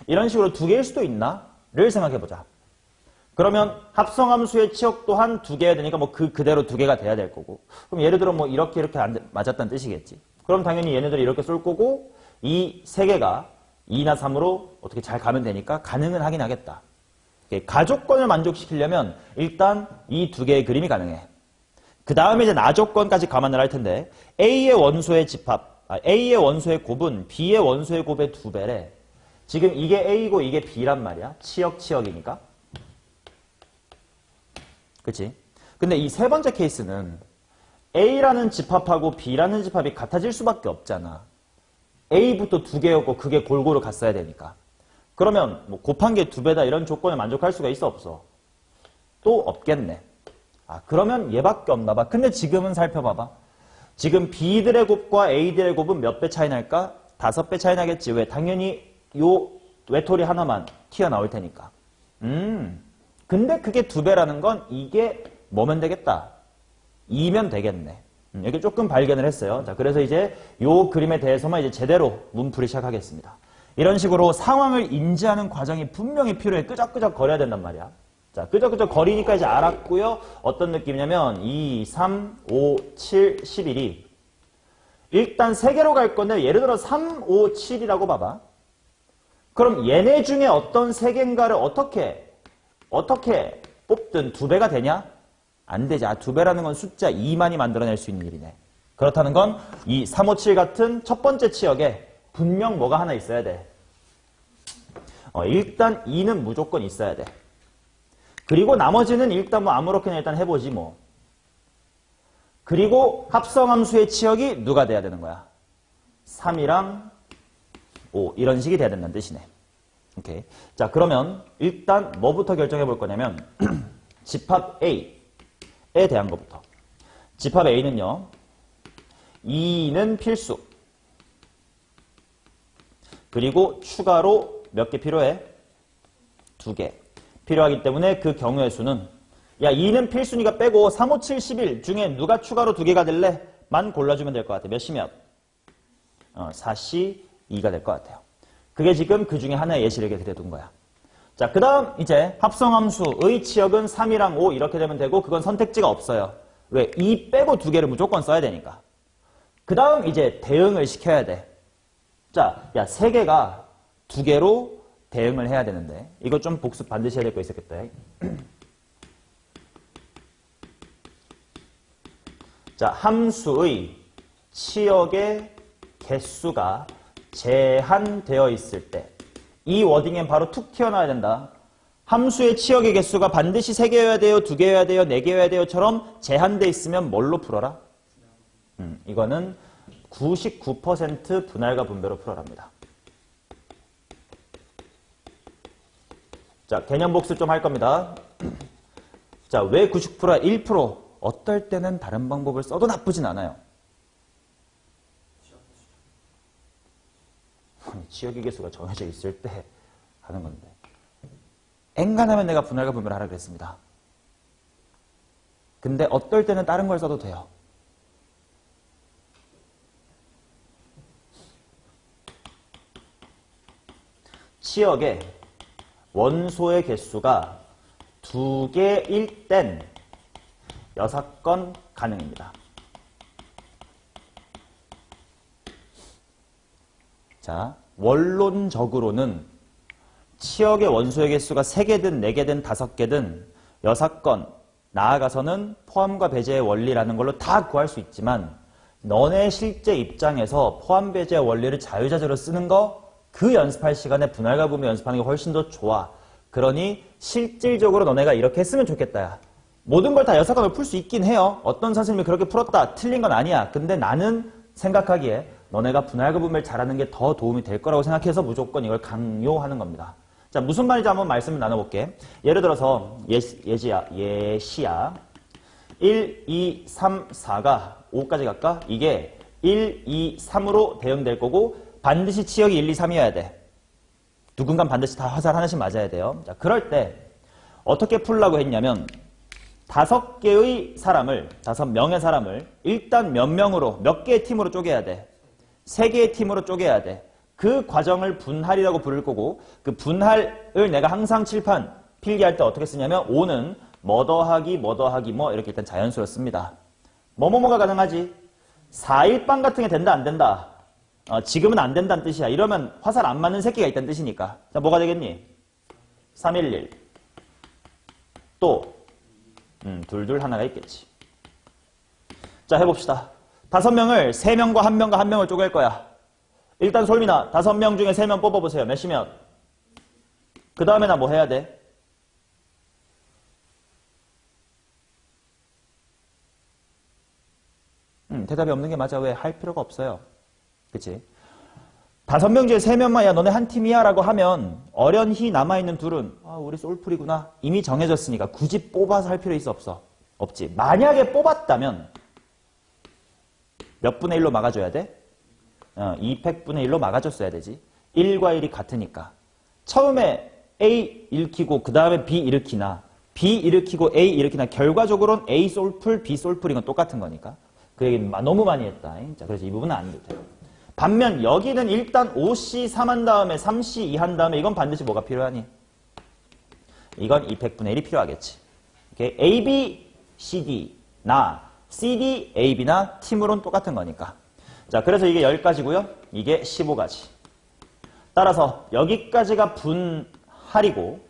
이런 식으로 두 개일 수도 있나?를 생각해보자. 그러면 합성함수의 치역 또한 두 개야 되니까 뭐 그대로 두 개가 돼야 될 거고. 그럼 예를 들어 뭐 이렇게 안 맞았다는 뜻이겠지. 그럼 당연히 얘네들이 이렇게 쏠 거고 이 세 개가 2나 3으로 어떻게 잘 가면 되니까 가능은 하긴 하겠다. 가조건을 만족시키려면 일단 이 두 개의 그림이 가능해. 그 다음에 이제 나조건까지 감안을 할 텐데 A의 원소의 집합, A의 원소의 곱은 B의 원소의 곱의 2배래. 지금 이게 A고 이게 B란 말이야. 치역이니까. 그치? 근데 이 세 번째 케이스는 A라는 집합하고 B라는 집합이 같아질 수밖에 없잖아. A부터 두 개였고 그게 골고루 갔어야 되니까. 그러면 뭐 곱한 게 2배다 이런 조건을 만족할 수가 있어 없어? 또 없겠네. 그러면 얘밖에 없나 봐. 근데 지금은 살펴봐봐. 지금 B들의 곱과 A들의 곱은 몇 배 차이 날까? 5배 차이 나겠지. 왜? 당연히 요 외톨이 하나만 튀어나올 테니까. 근데 그게 2배라는 건 이게 뭐면 되겠다? 2면 되겠네. 이게 조금 발견을 했어요. 자, 그래서 이제 요 그림에 대해서만 이제 제대로 문풀이 시작하겠습니다. 이런 식으로 상황을 인지하는 과정이 분명히 필요해. 끄적끄적 거려야 된단 말이야. 자, 끄적끄적 거리니까 이제 알았고요. 어떤 느낌이냐면 2, 3, 5, 7, 11이 일단 3개로 갈 건데 예를 들어 3, 5, 7이라고 봐봐. 그럼 얘네 중에 어떤 3개인가를 어떻게 뽑든 2배가 되냐? 안 되지. 2배라는 건 숫자 2만이 만들어낼 수 있는 일이네. 그렇다는 건 이 3, 5, 7 같은 첫 번째 치역에 분명 뭐가 하나 있어야 돼. 일단 2는 무조건 있어야 돼. 그리고 나머지는 일단 뭐 아무렇게나 일단 해보지 뭐. 그리고 합성함수의 치역이 누가 돼야 되는 거야? 3이랑 5 이런 식이 돼야 된다는 뜻이네. 오케이. 자, 그러면 일단 뭐부터 결정해 볼 거냐면 집합 A에 대한 것부터. 집합 A는요. 2는 필수. 그리고 추가로 몇 개 필요해? 2개. 필요하기 때문에 그 경우의 수는 야 2는 필수니까 빼고 3, 5, 7, 11 중에 누가 추가로 2개가 될래? 만 골라주면 될 것 같아. 몇 시면? 4시 2가 될 것 같아요. 그게 지금 그 중에 하나의 예시를 이렇게 드려둔 거야. 자, 그 다음 이제 합성함수의 치역은 3이랑 5 이렇게 되면 되고 그건 선택지가 없어요. 왜? 2 빼고 2개를 무조건 써야 되니까. 그 다음 이제 대응을 시켜야 돼. 자, 야 3개가 2개로 대응을 해야 되는데 이거 좀 복습 반드시 해야 될 거 있었겠다. 자, 함수의 치역의 개수가 제한되어 있을 때 이 워딩엔 바로 툭 튀어나와야 된다. 함수의 치역의 개수가 반드시 3개여야 돼요, 2개여야 돼요, 4개여야 돼요처럼 제한돼 있으면 뭘로 풀어라? 이거는 99% 분할과 분배로 풀어랍니다. 자, 개념 복습 좀 할 겁니다. 자, 왜 99%야? 1%? 어떨 때는 다른 방법을 써도 나쁘진 않아요. 치역의 개수가 정해져 있을 때 하는 건데. 엔간하면 내가 분할과 분배를 하라 그랬습니다. 근데 어떨 때는 다른 걸 써도 돼요. 치역의 원소의 개수가 2개일 땐 6건 가능입니다. 자, 원론적으로는 치역의 원소의 개수가 3개든 4개든 5개든 6건, 나아가서는 포함과 배제의 원리라는 걸로 다 구할 수 있지만 너네 실제 입장에서 포함 배제의 원리를 자유자재로 쓰는 거 그 연습할 시간에 분할과 분배 연습하는 게 훨씬 더 좋아. 그러니 실질적으로 너네가 이렇게 했으면 좋겠다. 야. 모든 걸 다 6건을 풀 수 있긴 해요. 어떤 선생님이 그렇게 풀었다. 틀린 건 아니야. 근데 나는 생각하기에 너네가 분할과 분배를 잘하는 게 더 도움이 될 거라고 생각해서 무조건 이걸 강요하는 겁니다. 자, 무슨 말인지 한번 말씀을 나눠볼게. 예를 들어서 예시야 1, 2, 3, 4가 5까지 갈까? 이게 1, 2, 3으로 대응될 거고 반드시 치역이 1, 2, 3이어야 돼. 누군가 반드시 다 화살 하나씩 맞아야 돼요. 자, 그럴 때 어떻게 풀라고 했냐면 5명의 사람을 일단 몇 명으로 몇 개의 팀으로 쪼개야 돼. 3개의 팀으로 쪼개야 돼. 그 과정을 분할이라고 부를 거고 그 분할을 내가 항상 칠판 필기할 때 어떻게 쓰냐면 5는 뭐 더하기 뭐 이렇게 일단 자연수로 씁니다. 뭐뭐뭐가 가능하지? 4일방 같은 게 된다 안 된다? 지금은 안 된다는 뜻이야. 이러면 화살 안 맞는 새끼가 있다는 뜻이니까. 자, 뭐가 되겠니? 311. 또 둘둘 하나가 있겠지. 자, 해봅시다. 5명을 3명과 1명과 1명을 쪼갤 거야. 일단 솔민아 5명 중에 3명 뽑아보세요. 몇이면? 그 다음에 나 뭐 해야 돼? 대답이 없는 게 맞아. 왜? 할 필요가 없어요. 그치? 5명 중에 3명만 야 너네 한 팀이야 라고 하면 어련히 남아있는 둘은 우리 솔풀이구나 이미 정해졌으니까 굳이 뽑아서 할 필요 있어 없어? 없지. 만약에 뽑았다면 몇 분의 1로 막아줘야 돼? 200분의 1로 막아줬어야 되지. 1과 1이 같으니까. 처음에 A 일으키고 그 다음에 B 일으키나 B 일으키고 A 일으키나 결과적으로는 A 솔풀, B 솔풀인 건 똑같은 거니까. 그 얘기 너무 많이 했다. 자, 그래서 이 부분은 안 해도 돼요. 반면 여기는 일단 5C3 한 다음에 3C2 한 다음에 이건 반드시 뭐가 필요하니? 이건 200분의 1이 필요하겠지. 오케이? A, B, C, D, 나, C, D, A, B나 팀으로는 똑같은 거니까. 자, 그래서 이게 10가지고요. 이게 15가지. 따라서 여기까지가 분할이고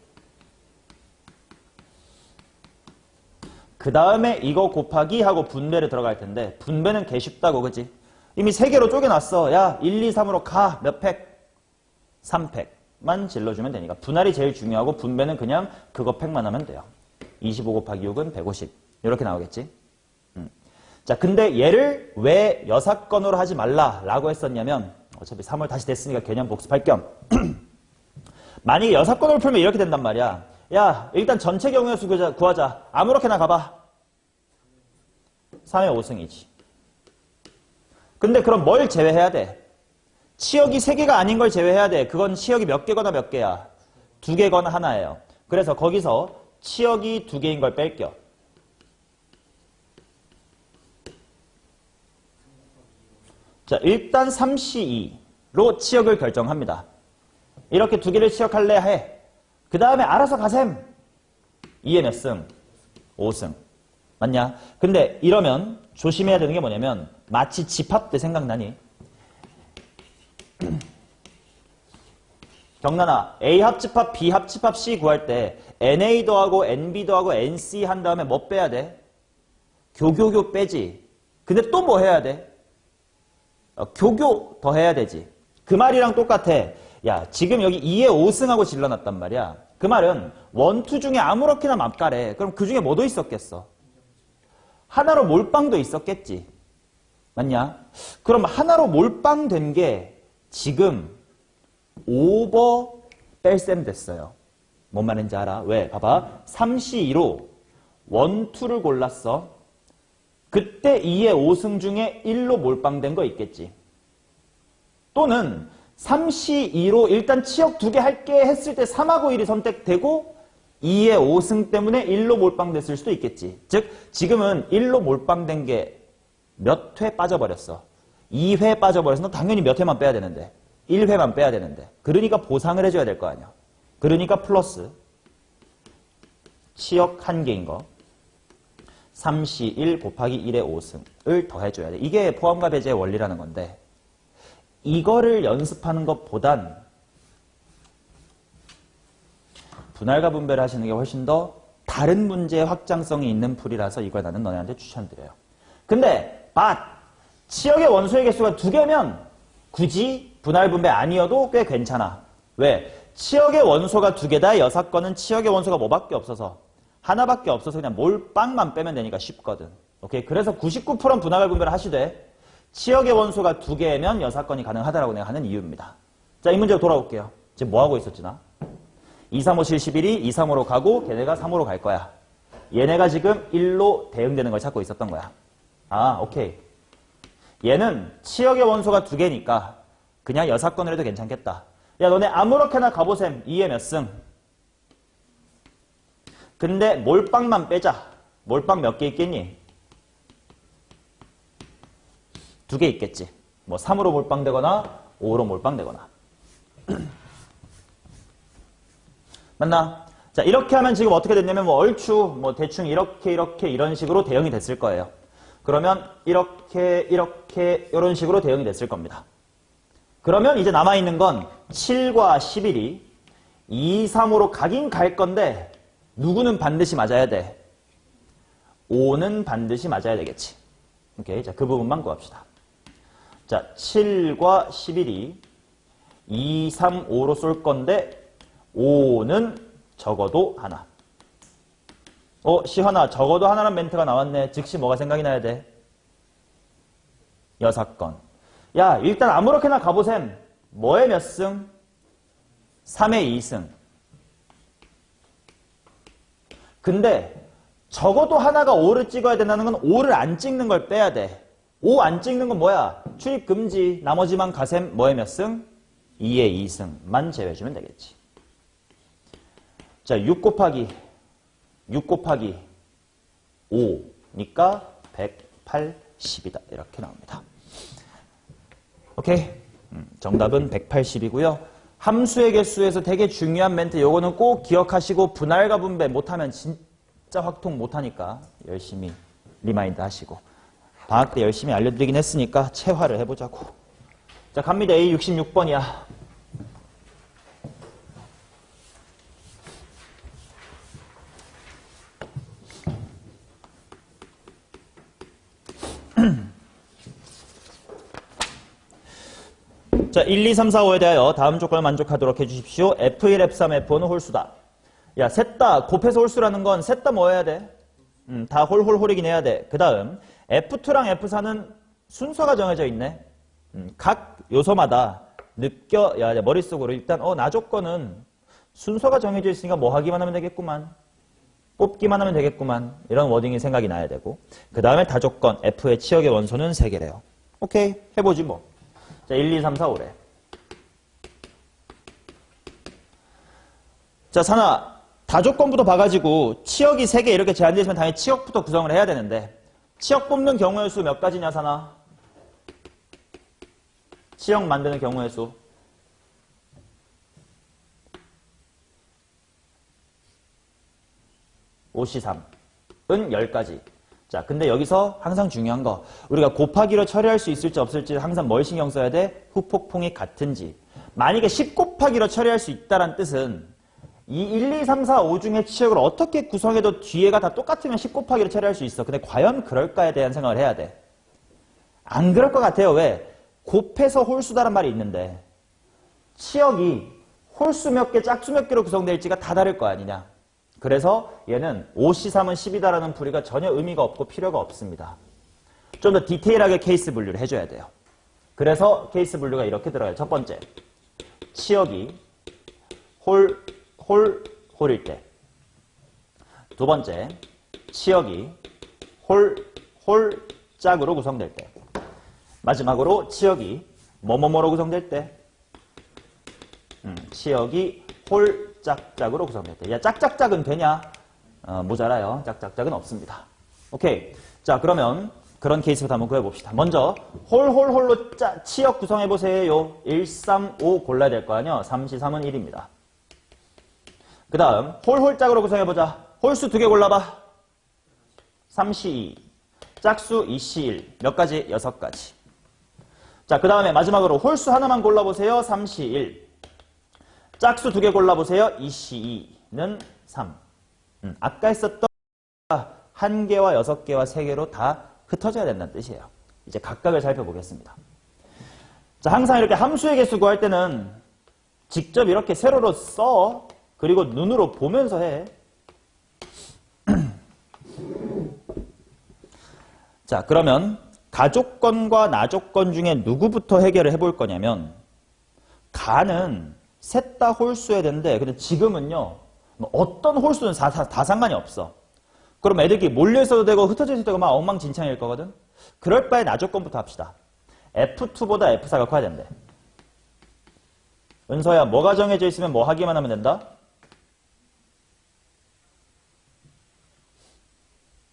그 다음에 이거 곱하기 하고 분배를 들어갈 텐데 분배는 개 쉽다고 그치? 이미 3개로 쪼개놨어. 야 1, 2, 3으로 가. 몇 팩? 3팩만 질러주면 되니까 분할이 제일 중요하고 분배는 그냥 그거 팩만 하면 돼요. 25 곱하기 6은 150 이렇게 나오겠지? 자, 근데 얘를 왜 여사건으로 하지 말라라고 했었냐면 어차피 3월 다시 됐으니까 개념 복습할 겸 만약에 여사건으로 풀면 이렇게 된단 말이야. 야 일단 전체 경우의 수 구하자. 아무렇게나 가봐. 3의 5승이지. 근데 그럼 뭘 제외해야 돼? 치역이 3개가 아닌 걸 제외해야 돼. 그건 치역이 몇 개거나 몇 개야? 2개거나 하나예요. 그래서 거기서 치역이 2개인 걸 뺄게요. 자, 일단 3C2로 치역을 결정합니다. 이렇게 2개를 치역할래 해. 그 다음에 알아서 가셈. 2에 몇 승? 5승. 맞냐? 근데 이러면 조심해야 되는 게 뭐냐면 마치 집합 때 생각나니? 경란아, A 합집합, B 합집합, C 구할 때 NA 더하고 NB 더하고 NC 한 다음에 뭐 빼야 돼? 교교교 빼지. 근데 또 뭐 해야 돼? 교교 더 해야 되지. 그 말이랑 똑같아. 야, 지금 여기 2에 5승하고 질러놨단 말이야. 그 말은 1, 2 중에 아무렇게나 맘가래. 그럼 그 중에 뭐도 있었겠어? 하나로 몰빵도 있었겠지. 맞냐? 그럼 하나로 몰빵된 게 지금 오버 뺄셈 됐어요. 뭔 말인지 알아? 왜? 봐봐. 3C2로 1, 2를 골랐어. 그때 2의 5승 중에 1로 몰빵된 거 있겠지. 또는 3C2로 일단 치역 2개 할게 했을 때 3하고 1이 선택되고 2의 5승 때문에 1로 몰빵됐을 수도 있겠지. 즉 지금은 1로 몰빵된 게 몇 회 빠져버렸어. 2회 빠져버려서 너 당연히 몇 회만 빼야 되는데 1회만 빼야 되는데 그러니까 보상을 해줘야 될 거 아니야. 그러니까 플러스 치역 1개인 거 3C1 곱하기 1의 5승을 더해줘야 돼. 이게 포함과 배제의 원리라는 건데 이거를 연습하는 것보단 분할과 분배를 하시는 게 훨씬 더 다른 문제의 확장성이 있는 풀이라서 이걸 나는 너네한테 추천드려요. 근데 치역의 원소의 개수가 2개면 굳이 분할 분배 아니어도 꽤 괜찮아. 왜? 치역의 원소가 2개다. 여사건은 치역의 원소가 뭐밖에 없어서 하나밖에 없어서 그냥 몰빵만 빼면 되니까 쉽거든. 오케이? 그래서 99%는 분할 분배를 하시되 치역의 원소가 2개면 여사건이 가능하다라고 내가 하는 이유입니다. 자, 이 문제로 돌아올게요. 지금 뭐 하고 있었지 나? 2, 3, 5, 7, 11이 2, 3으로 가고 걔네가 3으로 갈 거야. 얘네가 지금 1로 대응되는 걸 찾고 있었던 거야. 오케이. 얘는 치역의 원소가 2개니까 그냥 여사건을 해도 괜찮겠다. 야, 너네 아무렇게나 가보셈. 2에 몇 승? 근데 몰빵만 빼자. 몰빵 몇 개 있겠니? 2개 있겠지. 뭐 3으로 몰빵되거나 5로 몰빵되거나. 맞나? 자, 이렇게 하면 지금 어떻게 됐냐면, 뭐, 얼추, 뭐, 대충 이렇게, 이런 식으로 대응이 됐을 거예요. 그러면, 이렇게, 이런 식으로 대응이 됐을 겁니다. 그러면 이제 남아있는 건 7과 11이 2, 3으로 가긴 갈 건데, 누구는 반드시 맞아야 돼? 5는 반드시 맞아야 되겠지. 오케이. 자, 그 부분만 구합시다. 자, 7과 11이 2, 3, 5로 쏠 건데, 5는 적어도 하나. 시헌아, 적어도 하나란 멘트가 나왔네. 즉시 뭐가 생각이 나야 돼? 6건. 야, 일단 아무렇게나 가보셈. 뭐의 몇 승? 3의 2승. 근데 적어도 하나가 5를 찍어야 된다는 건 5를 안 찍는 걸 빼야 돼. 5 안 찍는 건 뭐야? 출입 금지. 나머지만 가셈. 뭐의 몇 승? 2의 2승만 제외해주면 되겠지. 자, 6 곱하기 5니까 180이다. 이렇게 나옵니다. 오케이. 정답은 180이고요. 함수의 개수에서 되게 중요한 멘트, 요거는 꼭 기억하시고, 분할과 분배 못하면 진짜 확통 못하니까 열심히 리마인드 하시고, 방학 때 열심히 알려드리긴 했으니까 체화를 해보자고. 자, 갑니다. A 66번이야. 자, 1, 2, 3, 4, 5에 대하여 다음 조건을 만족하도록 해주십시오. F1, F3, F5는 홀수다. 야, 셋 다 곱해서 홀수라는 건 셋 다 뭐 해야 돼? 다 홀이긴 해야 돼. 그 다음 F2랑 F4는 순서가 정해져 있네. 각 요소마다 느껴야 머릿속으로 일단 나 조건은 순서가 정해져 있으니까 뭐 하기만 하면 되겠구만. 뽑기만 하면 되겠구만. 이런 워딩이 생각이 나야 되고. 그 다음에 다조건 F의 치역의 원소는 3개래요. 오케이, 해보지 뭐. 자, 1, 2, 3, 4, 5래. 자, 산아, 다조건부터 봐가지고 치역이 3개 이렇게 제한되어 있으면 당연히 치역부터 구성을 해야 되는데, 치역 뽑는 경우의 수 몇 가지냐, 산아? 치역 만드는 경우의 수. 5C3은 10가지. 자, 근데 여기서 항상 중요한 거, 우리가 곱하기로 처리할 수 있을지 없을지 항상 뭘 신경 써야 돼? 후폭풍이 같은지. 만약에 10 곱하기로 처리할 수 있다는 뜻은 이 1, 2, 3, 4, 5 중에 치역을 어떻게 구성해도 뒤에가 다 똑같으면 10 곱하기로 처리할 수 있어. 근데 과연 그럴까에 대한 생각을 해야 돼. 안 그럴 것 같아요. 왜? 곱해서 홀수다란 말이 있는데 치역이 홀수 몇 개, 짝수 몇 개로 구성될지가 다 다를 거 아니냐. 그래서 얘는 5C3은 10이다라는 풀이가 전혀 의미가 없고 필요가 없습니다. 좀 더 디테일하게 케이스 분류를 해줘야 돼요. 그래서 케이스 분류가 이렇게 들어가요. 첫 번째, 치역이 홀일 때. 두 번째, 치역이 짝으로 구성될 때. 마지막으로 치역이 뭐뭐뭐로 구성될 때. 치역이 짝으로 구성될 때. 야, 짝짝짝은 되냐? 모자라요. 짝짝짝은 없습니다. 오케이. 자, 그러면 그런 케이스부터 한번 구해봅시다. 먼저 홀로 치역 구성해보세요. 1, 3, 5 골라야 될 거 아니야. 3C3은 1입니다. 그 다음 홀짝으로 구성해보자. 홀수 2개 골라봐. 3C2. 짝수 2C1. 몇 가지? 6가지. 자, 그 다음에 마지막으로 홀수 하나만 골라보세요. 3C1. 짝수 2개 골라보세요. 2C2는 3. 아까 했었던 1개와 6개와 3개로 다 흩어져야 된다는 뜻이에요. 이제 각각을 살펴보겠습니다. 자, 항상 이렇게 함수의 개수 구할 때는 직접 이렇게 세로로 써. 그리고 눈으로 보면서 해. 자, 그러면 가조건과 나조건 중에 누구부터 해결을 해볼 거냐면 가는 셋 다 홀수여야 되는데 근데 지금은요 어떤 홀수는 다 상관이 없어. 그럼 애들끼리 몰려 있어도 되고 흩어져 있어도 되고 막 엉망진창일 거거든. 그럴 바에 나조건부터 합시다. F2보다 F4가 커야 된대. 은서야, 뭐가 정해져 있으면 뭐 하기만 하면 된다?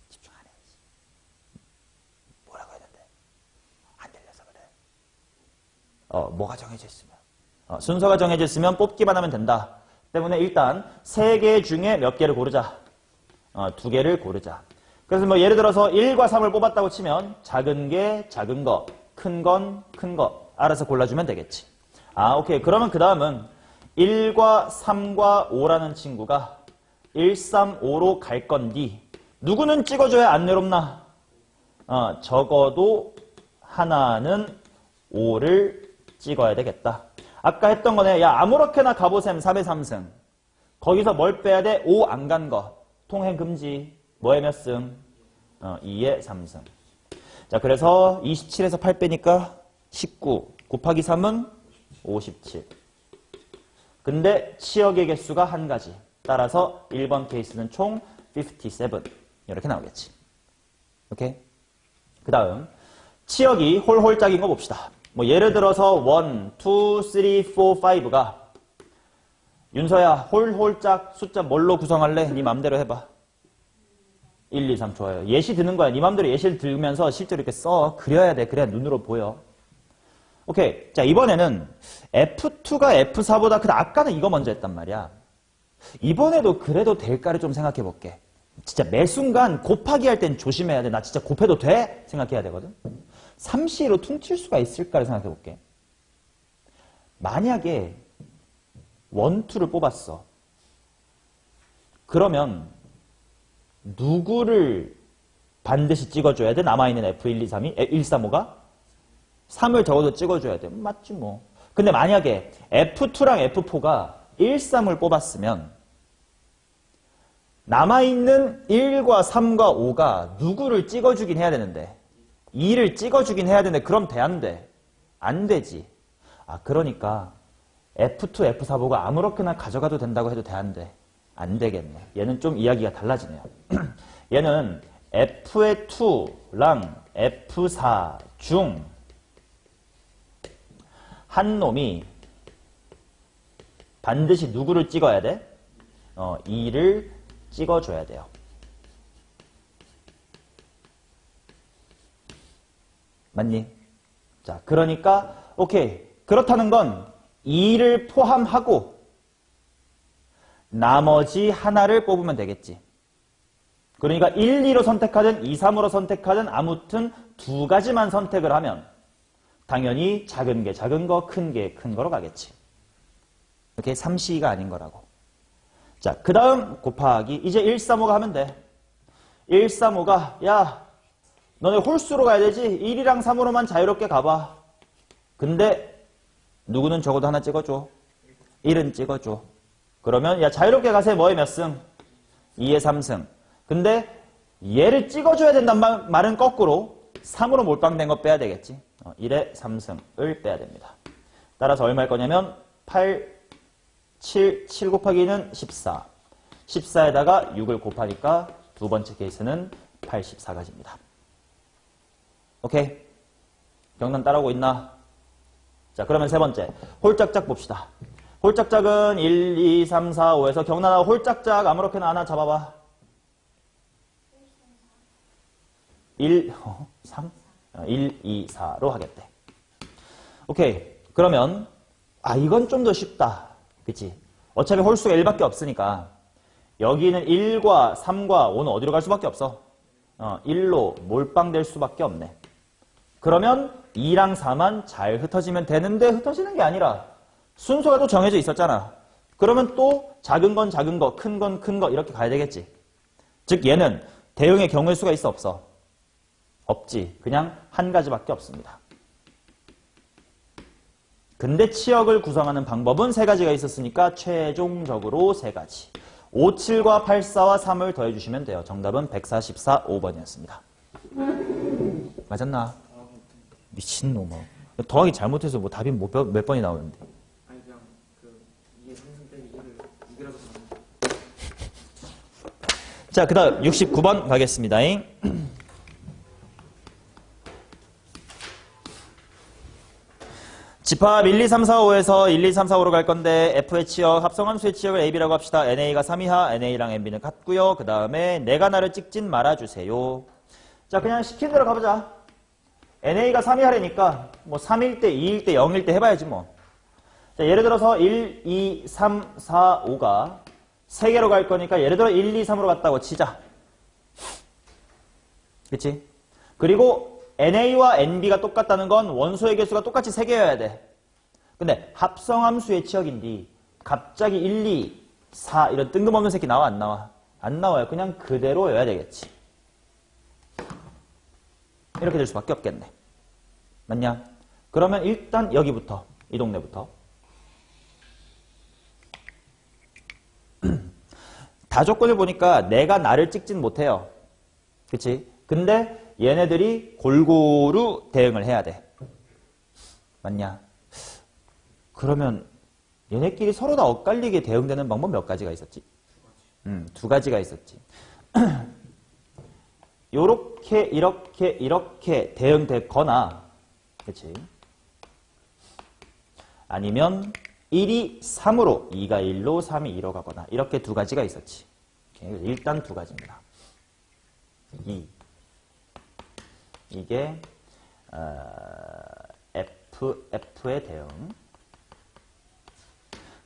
집중 안 해야지. 뭐라고 해야 된대? 안 들려서 그래. 뭐가 정해져 있으면 순서가 정해져 있으면 뽑기만 하면 된다. 때문에 일단 3개 중에 몇 개를 고르자. 2개를 고르자. 그래서 뭐 예를 들어서 1과 3을 뽑았다고 치면 작은 게 작은 거, 큰 건 큰 거 알아서 골라주면 되겠지. 오케이. 그러면 그 다음은 1과 3과 5라는 친구가 1, 3, 5로 갈 건디 누구는 찍어줘야 안 외롭나? 적어도 하나는 5를 찍어야 되겠다. 아까 했던 거네. 야, 아무렇게나 가보셈 3의 3승. 거기서 뭘 빼야 돼? 5 안 간 거. 통행 금지. 뭐의 몇 승? 2의 3승. 자, 그래서 27에서 8 빼니까 19. 곱하기 3은 57. 근데 치역의 개수가 한 가지. 따라서 1번 케이스는 총 57. 이렇게 나오겠지. 오케이? 그 다음 치역이 홀홀짝인 거 봅시다. 뭐 예를 들어서 1, 2, 3, 4, 5가 윤서야 홀홀짝 숫자 뭘로 구성할래? 네 맘대로 해봐. 1, 2, 3 좋아요. 예시 드는 거야. 네 맘대로 예시를 들면서 실제로 이렇게 써. 그려야 돼. 그래야 눈으로 보여. 오케이. 자, 이번에는 F2가 F4보다 크다. 아까는 이거 먼저 했단 말이야. 이번에도 그래도 될까를 좀 생각해 볼게. 진짜 매 순간 곱하기 할 땐 조심해야 돼. 나 진짜 곱해도 돼? 생각해야 되거든. 3C로 퉁칠 수가 있을까를 생각해 볼게. 만약에 1, 2를 뽑았어. 그러면 누구를 반드시 찍어줘야 돼? 남아있는 F1, 2, 3이? 1, 3, 5가? 3을 적어도 찍어줘야 돼. 맞지 뭐. 근데 만약에 F2랑 F4가 1, 3을 뽑았으면 남아있는 1과 3과 5가 누구를 찍어주긴 해야 되는데 2를 찍어주긴 해야 되는데 그럼 돼? 안 돼? 안 되지. 그러니까 F2, F4, 5가 아무렇게나 가져가도 된다고 해도 돼? 안 돼? 안 되겠네. 얘는 좀 이야기가 달라지네요. 얘는 F의 2랑 F4 중 한 놈이 반드시 누구를 찍어야 돼? 2를 찍어줘야 돼요. 맞니? 자, 그러니까 오케이. 그렇다는 건 2를 포함하고 나머지 하나를 뽑으면 되겠지. 그러니까 1, 2로 선택하든 2, 3으로 선택하든 아무튼 2가지만 선택을 하면 당연히 작은 게 작은 거, 큰 게 큰 거로 가겠지. 이렇게 3C가 아닌 거라고. 자, 그 다음 곱하기. 이제 1, 3, 5가 하면 돼. 1, 3, 5가 야, 너네 홀수로 가야 되지? 1이랑 3으로만 자유롭게 가봐. 근데 누구는 적어도 하나 찍어줘. 1은 찍어줘. 그러면 야, 자유롭게 가세요. 뭐의 몇 승? 2의 3승. 근데 얘를 찍어줘야 된다는 말은 거꾸로 3으로 몰빵된 거 빼야 되겠지. 1의 3승을 빼야 됩니다. 따라서 얼마일 거냐면 8, 7 곱하기는 14. 14에다가 6을 곱하니까 두 번째 케이스는 84가지입니다. 오케이? 경단 따라오고 있나? 자, 그러면 세 번째. 홀짝짝 봅시다. 홀짝짝은 1, 2, 3, 4, 5에서 경단아 홀짝짝 아무렇게나 하나 잡아봐. 1, 3, 1, 2, 4로 하겠대. 오케이. 그러면 이건 좀 더 쉽다. 그치? 어차피 홀수가 1밖에 없으니까 여기는 1과 3과 5는 어디로 갈 수밖에 없어? 1로 몰빵될 수밖에 없네. 그러면 2랑 4만 잘 흩어지면 되는데 흩어지는 게 아니라 순서가 또 정해져 있었잖아. 그러면 또 작은 건 작은 거, 큰 건 큰 거 이렇게 가야 되겠지. 즉 얘는 대응의 경우의 수가 있어 없어? 없지. 그냥 한 가지밖에 없습니다. 근데 치역을 구성하는 방법은 세 가지가 있었으니까 최종적으로 세 가지. 5, 7과 8, 4와 3을 더해주시면 돼요. 정답은 144, 5번이었습니다. 맞았나? 미친놈아. 더하기 잘못해서 뭐 답이 몇 번이 나오는데.
아니 그냥 이게 상승 때 이거라도
자, 그 다음 69번 가겠습니다. 집합 1, 2, 3, 4, 5에서 1, 2, 3, 4, 5로 갈 건데 F의 치역, 합성함수의 치역을 AB라고 합시다. NA가 3 이하, NA랑 NB는 같고요. 그 다음에 내가 나를 찍진 말아주세요. 자, 그냥 시킨 대로 가보자. NA가 3 이하라니까 뭐 3일 때, 2일 때, 0일 때 해봐야지 뭐. 자, 예를 들어서 1, 2, 3, 4, 5가 3개로 갈 거니까 예를 들어 1, 2, 3으로 갔다고 치자. 그치? 그리고 NA와 NB가 똑같다는 건 원소의 개수가 똑같이 3개여야 돼. 근데 합성함수의 치역인데 갑자기 1, 2, 4 이런 뜬금없는 새끼 나와 안 나와? 안 나와요. 그냥 그대로여야 되겠지. 이렇게 될 수밖에 없겠네. 맞냐? 그러면 일단 여기부터 이 동네부터 다 조건을 보니까 내가 나를 찍진 못해요. 그치? 근데 얘네들이 골고루 대응을 해야 돼. 맞냐? 그러면 얘네끼리 서로 다 엇갈리게 대응되는 방법 몇 가지가 있었지? 2가지가 있었지. 요렇게 이렇게 대응됐거나 그치? 아니면 1이 3으로 2가 1로 3이 2로 가거나 이렇게 2가지가 있었지. 일단 2가지입니다. 이게 F의 대응.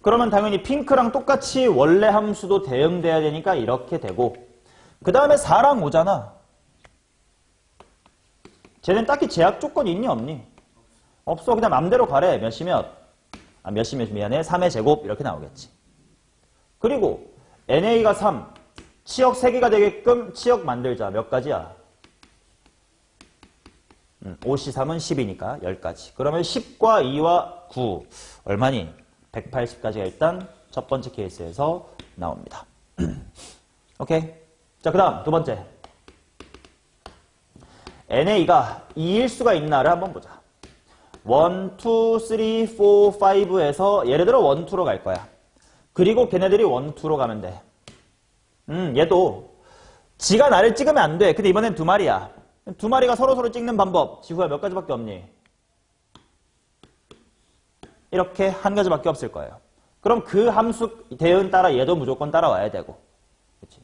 그러면 당연히 핑크랑 똑같이 원래 함수도 대응돼야 되니까 이렇게 되고 그 다음에 4랑 5잖아. 쟤는 딱히 제약 조건이 있니 없니? 없어. 그냥 맘대로 가래. 몇이 몇? 몇이 미안해. 3의 제곱 이렇게 나오겠지. 그리고 NA가 3. 치역 3개가 되게끔 치역 만들자. 몇 가지야? 5C3은 10이니까 10가지. 그러면 10과 2와 9 얼마니? 180가지가 일단 첫 번째 케이스에서 나옵니다. 오케이. 자, 그 다음 두 번째. NA가 2일 수가 있나를 한번 보자. 1, 2, 3, 4, 5에서 예를 들어 1, 2로 갈 거야. 그리고 걔네들이 1, 2로 가면 돼. 얘도 지가 나를 찍으면 안 돼. 근데 이번엔 2마리야. 2마리가 서로 찍는 방법. 지구야 몇 가지밖에 없니? 이렇게 한 가지밖에 없을 거예요. 그럼 그 함수 대응 따라 얘도 무조건 따라와야 되고. 그치?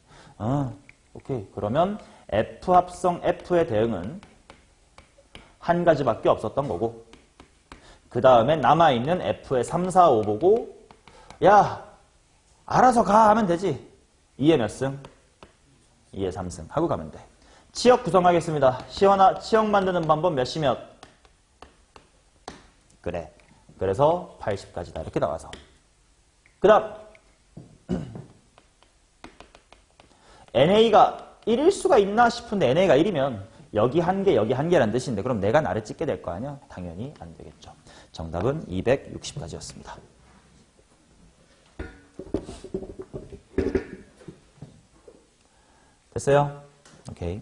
오케이. 그러면 F 합성 F의 대응은 한 가지밖에 없었던 거고 그 다음에 남아있는 F의 3, 4, 5 보고 야 알아서 가 하면 되지. 2의 몇 승? 2의 3승 하고 가면 돼. 치역 구성하겠습니다. 시원아 치역 만드는 방법 몇이 몇? 그래. 그래서 80까지다 이렇게 나와서 그 다음 NA가 1일 수가 있나 싶은데 NA가 1이면 여기 한 개 여기 한 개라는 뜻인데 그럼 내가 나를 찍게 될 거 아니야? 당연히 안 되겠죠. 정답은 260가지였습니다. 됐어요? 오케이.